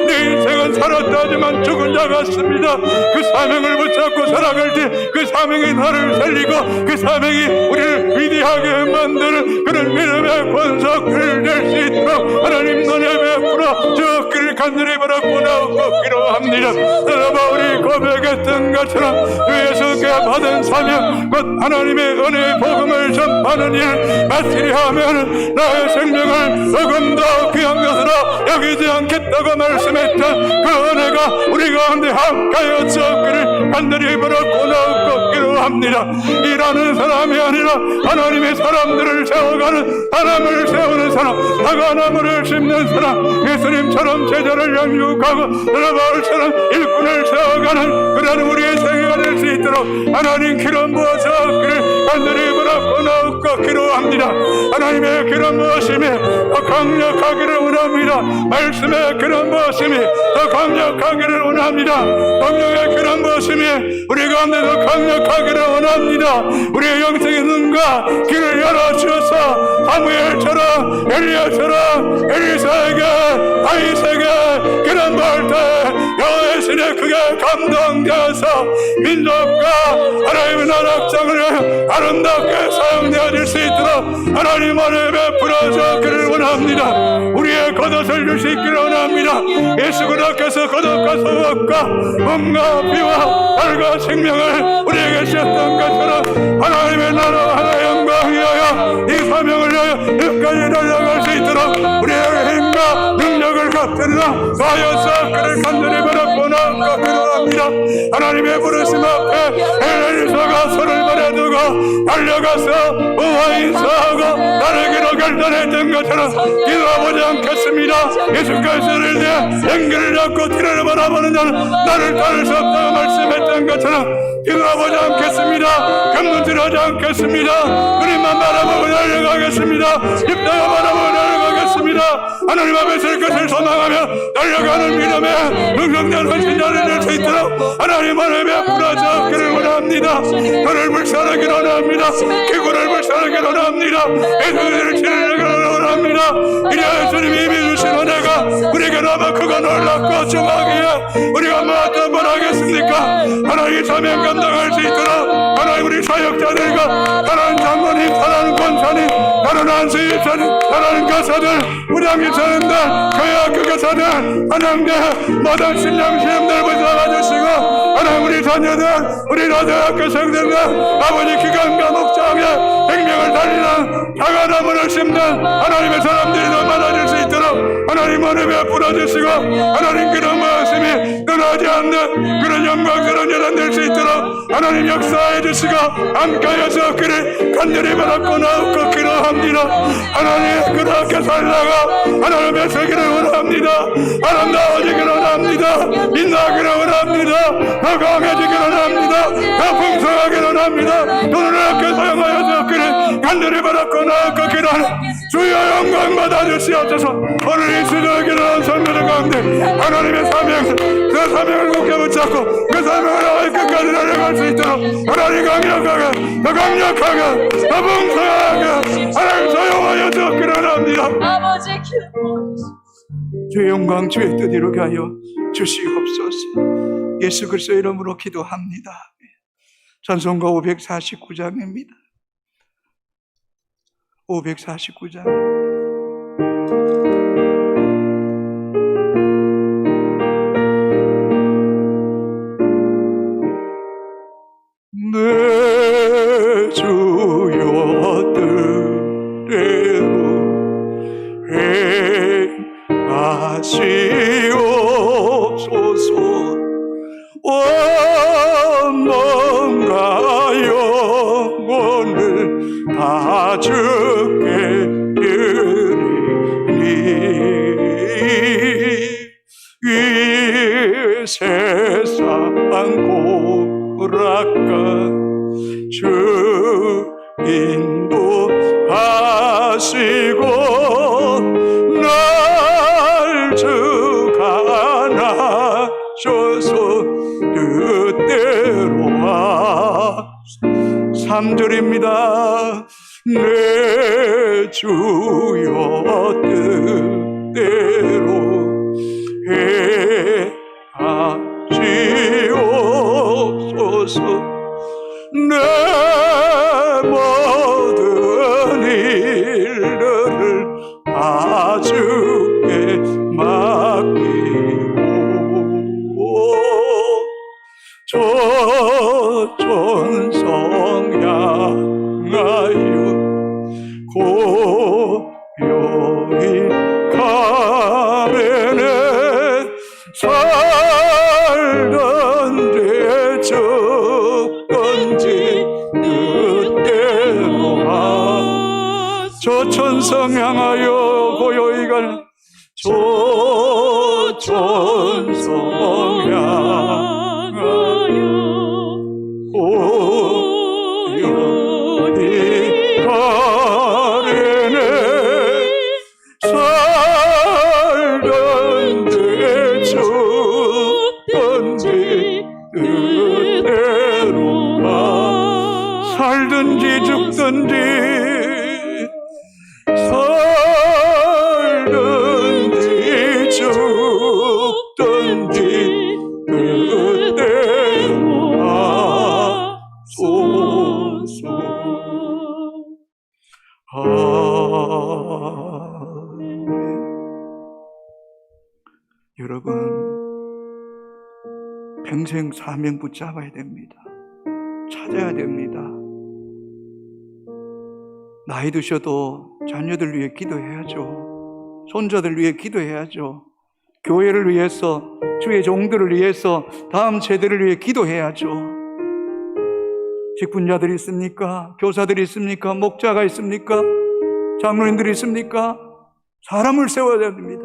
내 인생은 살았다지만 죽은 자 같습니다. 그 사명을 붙잡고 살아갈 때 그 사명이 나를 살리고 그 사명이 우리를 위대하게 만드는 그런 믿음의 권속을 낼 수 있도록 하나님 은혜 베풀어 주기를 간절히 바라고 나오고 기도합니다. 여러분 우리 고백했던 것처럼 주 예수께 받은 사명 곧 하나님의 은혜의 복음을 전파하는 일 마치리 하면 나의 생명을 조금 더 귀한 것으로 여기지 않겠다고 말씀했던 그 은혜가 우리 가운데 함께하여 주기를 간절히 바라고 나오고 기도합니다. 일하는 사람이 아니라 하나님의 사람들을 세워가는 사람을 세우는 사람, 사과나무를 심는 사람, 예수님처럼 제자를 양육하고 여러바울처럼 일꾼을 세워가는 그런 우리의 생애가 될 수 있도록 하나님 기름 부어주기를 간절히 바라고 나오고 기도합니다. 하나님의 기름 부으심이 더 강력하기를 원합니다. 말씀의 기름 부으심이 더 강력하기를 원합니다. 성령의 기름 부으심이 우리 가운데 더 강력하기를 원합니다. 우리의 영적인 눈과 귀를 열어주셔서 사무엘처럼 엘리야처럼 엘리사에게 다윗에게 기름 부을 때 여호와의 신에 크게 감동되어서 민족과 하나님의 나라 확장을 아름답게 사용되어질 수 있도록 하나님 은혜 베풀어 주기를 원합니다. 우리의 겉옷을 주시기를 원합니다. 예수 그리스도께서 겉옷과 속옷과 몸과 피와 살과 생명을 우리에게 주셨던 것처럼 하나님의 나라와 하나의 영광 위하여 이 사명을 위하여 여기까지 달려갈 수 있도록 우리의 힘과 능력을 갚으나 가여서 그를 간절히 바라고 나아가 기도합니다. 하나님의 부르심 앞에 엘리사가 손을 버려두고 달려가서 우와 인사하고 나르기로 결단했던 것처럼 기도하지 않겠습니다. 예수께서를 위해 연결을 잡고 뒤를 바라보는 자는 나를 따를 수 없다고 말씀했던 것처럼 기도하지 않겠습니다. 견문질하지 않겠습니다. 그림만 바라보고 달려가겠습니다. 십자가 바라보고 달려가겠습니다. 하나님 앞에 설 것을 소망하며 달려가는 믿음의 능력된 헌신자를 될 수 있도록 하나님 안에 베풀어 주기를 원합니다. 그를 불쌍하기를 원합니다. 기구를 불쌍하기를 원합니다. 예수를 치르기를 원합니다. 이래 주님이 이미 주신 은혜가 우리에게 너무 크고 놀랍고 중하기에 우리가 뭐 어떤 걸 하겠습니까? 하나님 사명 감당할 수 있도록 하나님 우리 사역자들과 하나님 장로님, 하나님 권사님, 하나님 안수입사님, 하나님 교사들, 우리 한기사님들, 교회 학교 교사들, 하나님의 모든 신령 시험들 붙잡아주시고 하나님 우리 자녀들, 우리 고등학교 생들과 아버지 기관과 목장에 생명을 달리는 자가나무를 심는 하나님의 사람들이 더 많아질 수 있도록 하나님 은혜 베풀어 주시고 하나님 그런 말씀이 떠나지 않는 그런 영광스러운 여러분 될 수 있도록 하나님 역사해 주시고 함께하여서 그를 간절히 바라고 나오고 기도합니다. 하나님 그렇게 살다가 하나님의 세계를 원합니다. 아름다워지기를 원합니다. 빛나기를 원합니다. 더 강해지기를 원합니다. 더 풍성하기를 원합니다. 돈을 아껴 사용하여서 그를 간절히 바라고 나오고 기도하는 주여 영광 받아주시옵소서. 오늘 이 수저에 기도하는 성도들 가운데 하나님의 사명, 그 사명을 굳게 붙잡고 그 사명을 아예 끝까지 달려갈 수 있도록 하나님 강력하게, 더 강력하게, 더 풍성하게 하나님 사용하여 주기를 원합니다. 아버지 기름 주의 영광 주의 뜻 이루게 하여 주시옵소서. 예수 그리스도의 이름으로 기도합니다. 찬송가 549장입니다. 549장. 내 주여 뜻대로 행하시옵소서. 원망과 영혼을 다 주께 드리니 이 세상 고락과 주 인도하시고 날 주가 나셔서 뜻대로 하소서. 3절입니다. 내 주여 뜻대로 행하시옵소서. 내 모든 일들을 다 주께 맡기고 조천성 향하여 고요히 가면에 살던지 죽던지 뜻대로 조천성 향하여 고요히 가는 조천성 향하여 고요히 가려네 살던지 죽던지 뜻대로 살든지 죽든지 여러분, 평생 사명 붙잡아야 됩니다. 찾아야 됩니다. 나이 드셔도 자녀들 위해 기도해야죠. 손자들 위해 기도해야죠. 교회를 위해서, 주의 종들을 위해서, 다음 세대를 위해 기도해야죠. 직분자들이 있습니까? 교사들이 있습니까? 목자가 있습니까? 장로님들이 있습니까? 사람을 세워야 됩니다.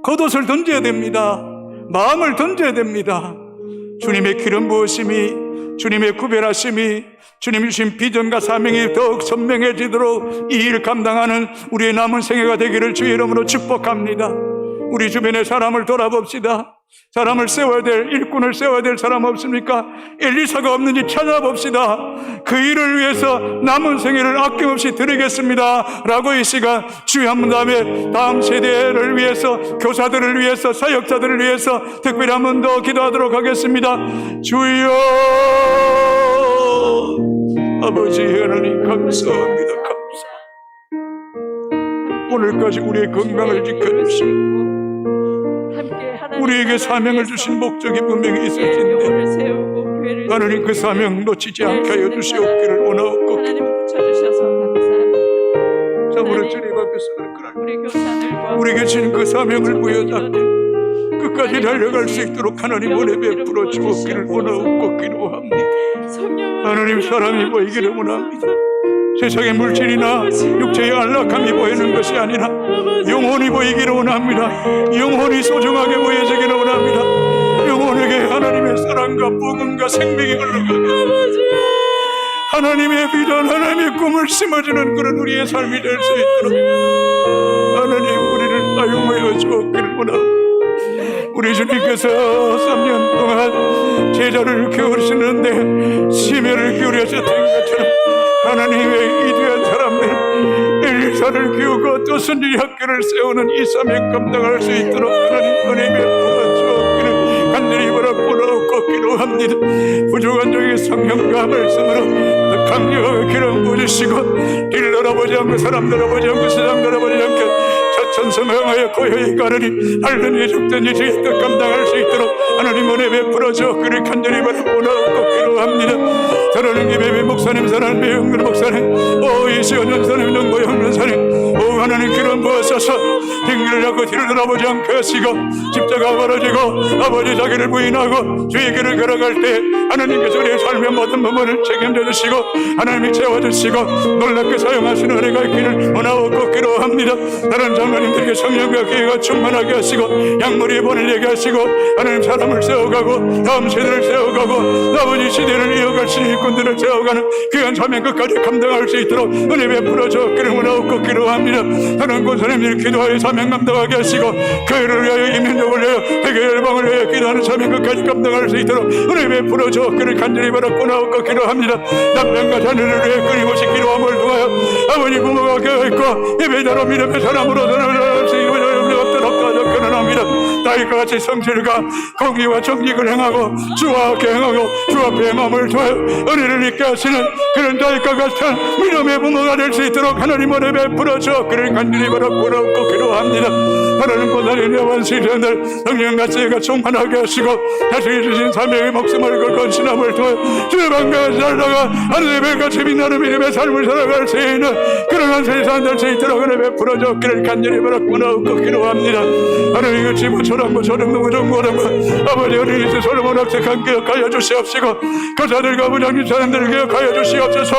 겉옷을 던져야 됩니다. 마음을 던져야 됩니다. 주님의 기름 부으심이, 주님의 구별하심이, 주님이 주신 비전과 사명이 더욱 선명해지도록 이 일 감당하는 우리의 남은 생애가 되기를 주의 이름으로 축복합니다. 우리 주변의 사람을 돌아봅시다. 사람을 세워야 될, 일꾼을 세워야 될 사람 없습니까? 엘리사가 없는지 찾아봅시다. 그 일을 위해서 남은 생애를 아낌없이 드리겠습니다 라고 이 시간 주의 한 번 다음에 다음 세대를 위해서, 교사들을 위해서, 사역자들을 위해서 특별히 한 번 더 기도하도록 하겠습니다. 주여, 아버지 하나님 감사합니다. 오늘까지 우리의 건강을 지켜주시고 우리에게 사명을 주신 목적이 분명히 있을 텐데 하나님 그 사명 놓치지 않게 하여 주시옵기를 원하옵고 참으로 주님 앞에서 우리에게 주신 그 사명을 부여잡고 끝까지 달려갈 수 있도록 하나님 은혜 베풀어 주옵기를 원하옵고 기도합니다. 하나님, 사람이 보이기를 원합니다. 세상의 물질이나 육체의 안락함이 보이는 것이 아니라 영혼이 보이기를 원합니다. 영혼이 소중하게 보여지기를 원합니다. 영혼에게 하나님의 사랑과 복음과 생명이 흘러가게, 하나님의 비전, 하나님의 꿈을 심어주는 그런 우리의 삶이 될 수 있도록 하나님, 우리를 사용하여 주옵기를 원합니다. 우리 주님께서 3년 동안 제자를 키우시는데 심혈을 기울여셨던 것처럼 하나님의 이대한 사람들, 엘리사를 키우고 또 선지 학교를 세우는 이 사명 감당할 수 있도록 하나님 은혜 베풀어 주옵기를 간절히 바라보고 기도합니다. 부족한 종의 성령과 말씀으로 강력하게 기름 부으시고 길 돌아보지 않고 사람 돌아보지 않고 세상 돌아보지 않게 천성하여 고요히 가르니 알든지 죽든지 주의 뜻 감당할 수 있도록 하나님 은혜 베풀어 주옵기를 간절히 바라보고 기도합니다. 사랑하는 김혜미 목사님, 사랑하는 배영근 목사님, 이시원 전사님, 정보영 전사님, 하나님 기름 부으셔서 빙기를 잡고 뒤를 돌아보지 않게 하시고 십자가 벌어지고 아버지 자기를 부인하고 주의 길을 걸어갈 때 하나님께서 우리의 삶의 모든 부분을 책임져 주시고 하나님이 채워주시고 놀랍게 사용하시는 은혜가 있기를 원하옵고 기도합니다. 다른 장로님들께 성령과 기회가 충만하게 하시고 양머리에 보내게 하시고 하나님 사람을 세워가고 다음 세대를 세워가고 아버지 시대를 이어갈 수 있는 일꾼들을 세워가는 귀한 사명 끝까지 감당할 수 있도록 은혜 베풀어 주옵기를 원하옵고 기도합니다. 하나님 권사님들 기도하여 사명 감당하게 하시고 교회를 위하여 이민족을 위하여 세계 열방을 위하여 기도하는 사명 끝까지 감당할 수 있도록 은혜 베풀어 주옵기를 간절히 바라고 나옵고 기도합니다. 남편과 자녀를 위해 끊임없이 기도함을 통하여 아버지 부모가 깨어있고 예배자로 믿음의 사람으로 전할 수 있는 없도록 견원합니다. 다윗과 같이 성실과 공의와 정직을 행하고 주와 함께 행하고 주 앞에 행함을 통하여 은혜를 잊게 하시는 그런 다윗과 같은 믿음의 부모가 될 수 있도록 하나님 은혜 베풀어 주옵기를 간절히 바라고 나옵고 기도합니다. 하나님 보살이 원시전들 성령같이 가 충만하게 하시고 자신이 주신 사명의 목숨을 걸고 신함을 통해 주의 방가에 살다가 하늘의 별같이 빛나는 믿음의 삶을 살아갈 수 있는 그러한 세상 될 수 있도록 은혜 베풀어 주옵기를 간절히 바라고 나옵고 기도합니다. 하나님 같이 모처럼 정모정과 아버지 어린이집 솔로몬 학생한 기억하여 주시옵시고 교사들과 부장님 사람들을 기억하여 주시옵소서.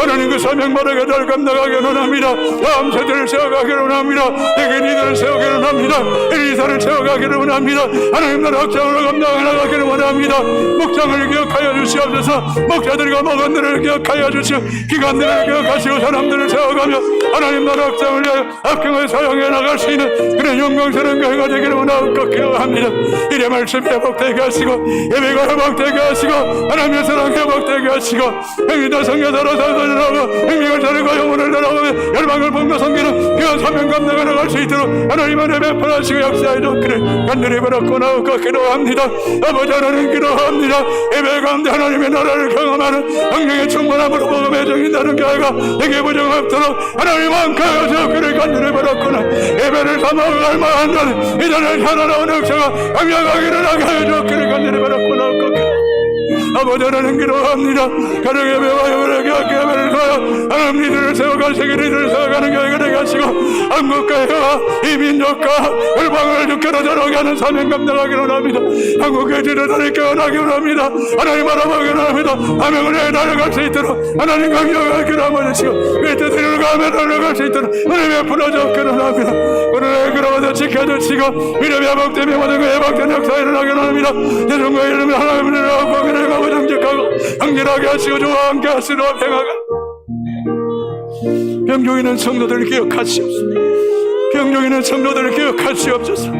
하나님 그 사명 바르게 잘 감당하기를 원합니다. 다음 세대를 세워가기를 원합니다. 대개니들을 세우기를 원합니다. 엘리사를 세워가기를 원합니다. 하나님 나라 확장으로 감당하기를 원합니다. 목장을 기억하여 주시옵소서. 목자들과 목원들을 기억하여 주시고 기관들을 기억하시고 사람들을 세워가며 하나님 나라 확장을 위하여 악행을 사용해 나갈 수 있는 그런 영광스러운 교회가 되기를 원하옵고 기도합니다. 이래 말씀 회복되게 하시고 예배가 회복되게 하시고 하나님의 사랑 회복되게 하시고 행위도 성교사로 살도록 행명을 자르고 영혼을 자르고 열방을 본거 섬기는 귀한 사명 감당하러 갈 수 있도록 하나님 은혜 베풀어주시고 역사해 주기를 간절히 바라고 나오고 기도합니다. 아버지 하나님 기도합니다. 예배 가운데 하나님의 나라를 경험하는 성령의 충만함으로 복음에 정인다는 교회가 내게 부정없도록 하나님 함께하여 주기를 간절히 바라거나 예배를 감화할 만한 자는 이전을 살아나온 역사가 강력하기를 하게 하여 주기를 간절히 바라고 나오고 아버지 하나님 기도합니다. 가정 예배와 예배를 교회 예배를 가여 하나님 이들을 세워갈 세계를 세워가는 교회가 되게 하시고 한국과 해와 이 민족과 열방을 주께로 자라게 하는 사명 감당하기를 합니다. 한국의 지도자를 깨어나기를 합니다. 하나님 알아보기를 합니다. 사명을 해 나아갈 수 있도록 하나님 강력하기를 하시고 그 뜻을 가며 나아갈 수 있도록 하나님의 풀어주기를 합니다. 오늘의 그러면서 지켜주시고 믿음이 회복되며 모든 그 회복된 역사 일어나기를 합니다. 예수님의 이름으로 하나님을 하고 그를 가고 정직하고 강렬하게 하시고 저와 함께 하시고 평화가 병중에 있는 성도들을 기억하시옵소서. 병중에 있는 성도들을 기억하시옵소서.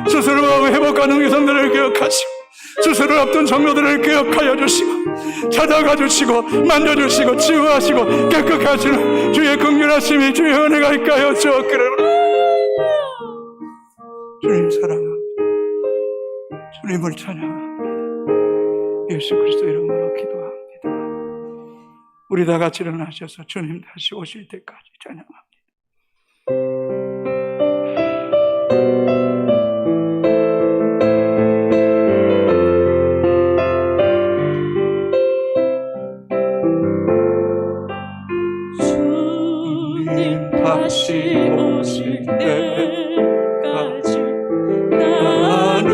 스스로하고 회복하는 여성들을 기억하시고 스스로 없던 성도들을 기억하여 주시고 찾아가 주시고 만져주시고 치유하시고 깨끗게 하시는 주의 긍휼하심이 주의 은혜가 있게 하여 주옵기를 주님 사랑합니다. 주님을 찬양합니다. 예수 그리스도 이름으로 기도합니다. 우리 다 같이 일어나셔서 주님 다시 오실 때까지 찬양합니다. 주님 다시 오실 때까지 나는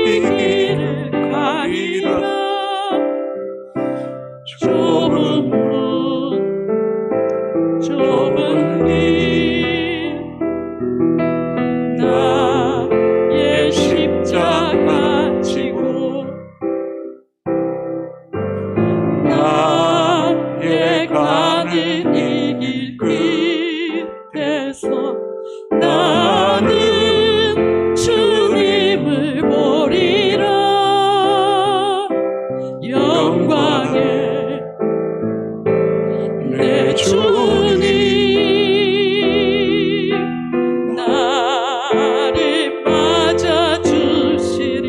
이 길을 가리라. 좁은 길 나의 십자가 지고 나의 가는 이 길 끝에서 나는 주님을 보리라. 영광의 내 주님 나를 맞아주시리.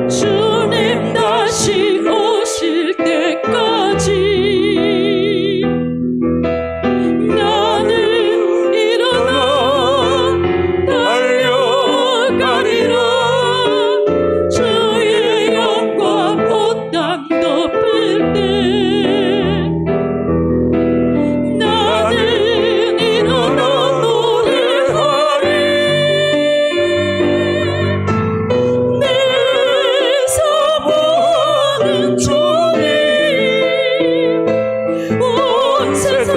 주님 다시 오실 때까지 나는 일어나 달려가리라. 주의 영광 온 땅 덮을 때 나는 일어나 노래하리. 내 사모하는 주님 온 세상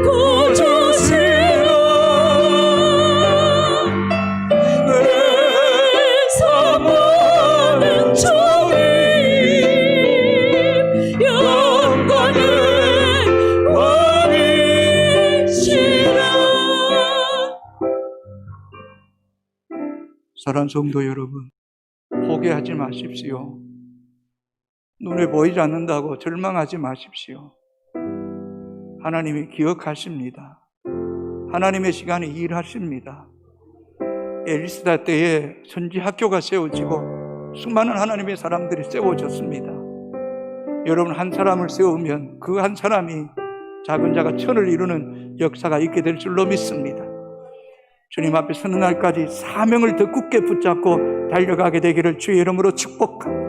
고주시라. 내 사모하는 주님 영광의 왕이시라. 사랑하는 성도 여러분, 포기하지 마십시오. 눈에 보이지 않는다고 절망하지 마십시오. 하나님이 기억하십니다. 하나님의 시간에 일하십니다. 엘리스다 때에 선지 학교가 세워지고 수많은 하나님의 사람들이 세워졌습니다. 여러분, 한 사람을 세우면 그 한 사람이 작은 자가 천을 이루는 역사가 있게 될 줄로 믿습니다. 주님 앞에 서는 날까지 사명을 더 굳게 붙잡고 달려가게 되기를 주의 이름으로 축복합니다.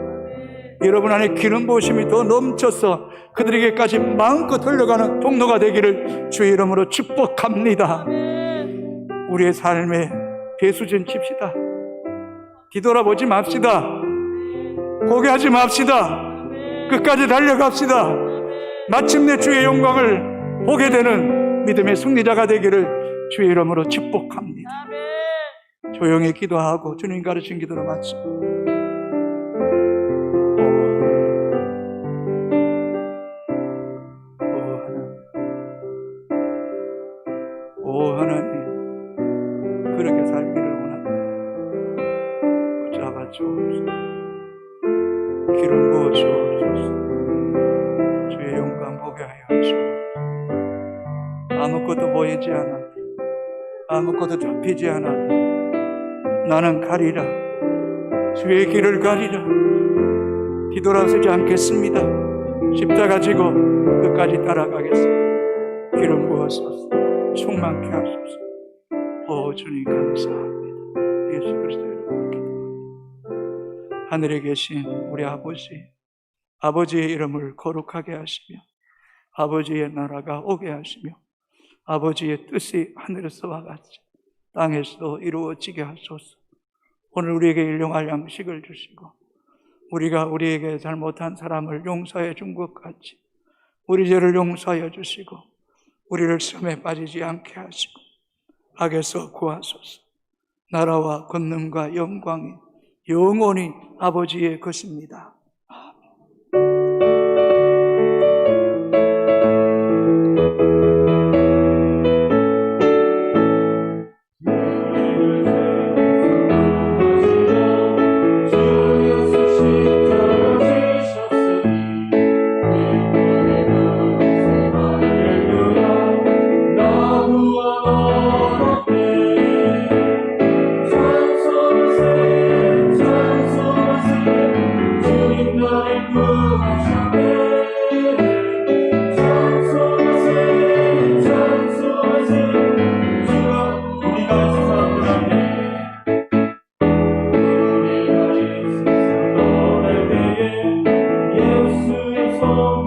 여러분 안에 기름 부으심이 더 넘쳐서 그들에게까지 마음껏 흘러가는 통로가 되기를 주의 이름으로 축복합니다. 우리의 삶에 배수진 칩시다. 뒤돌아보지 맙시다. 포기하지 맙시다. 끝까지 달려갑시다. 마침내 주의 영광을 보게 되는 믿음의 승리자가 되기를 주의 이름으로 축복합니다. 조용히 기도하고 주님 가르친 기도로 마칩니다. 오 하나님, 그렇게 살기를 원합니다. 붙잡아 주옵소서. 기름 부어 주옵소서. 아무것도 보이지 않아. 아무것도 잡히지 않아. 나는 가리라. 주의 길을 가리라. 뒤돌아서지 않겠습니다. 십자가 지고 끝까지 따라가겠습니다. 기름 부어소서. 충만케 하소서. 오 주님 감사합니다. 예수 그리스도 이름으로 기도합니다. 하늘에 계신 우리 아버지의 이름을 거룩하게 하시며 아버지의 나라가 오게 하시며 아버지의 뜻이 하늘에서와 같이 땅에서도 이루어지게 하소서. 오늘 우리에게 일용할 양식을 주시고 우리가 우리에게 잘못한 사람을 용서해 준 것 같이 우리 죄를 용서하여 주시고 우리를 시험에 빠지지 않게 하시고 악에서 구하소서. 나라와 권능과 영광이 영원히 아버지의 것입니다. 예수의 손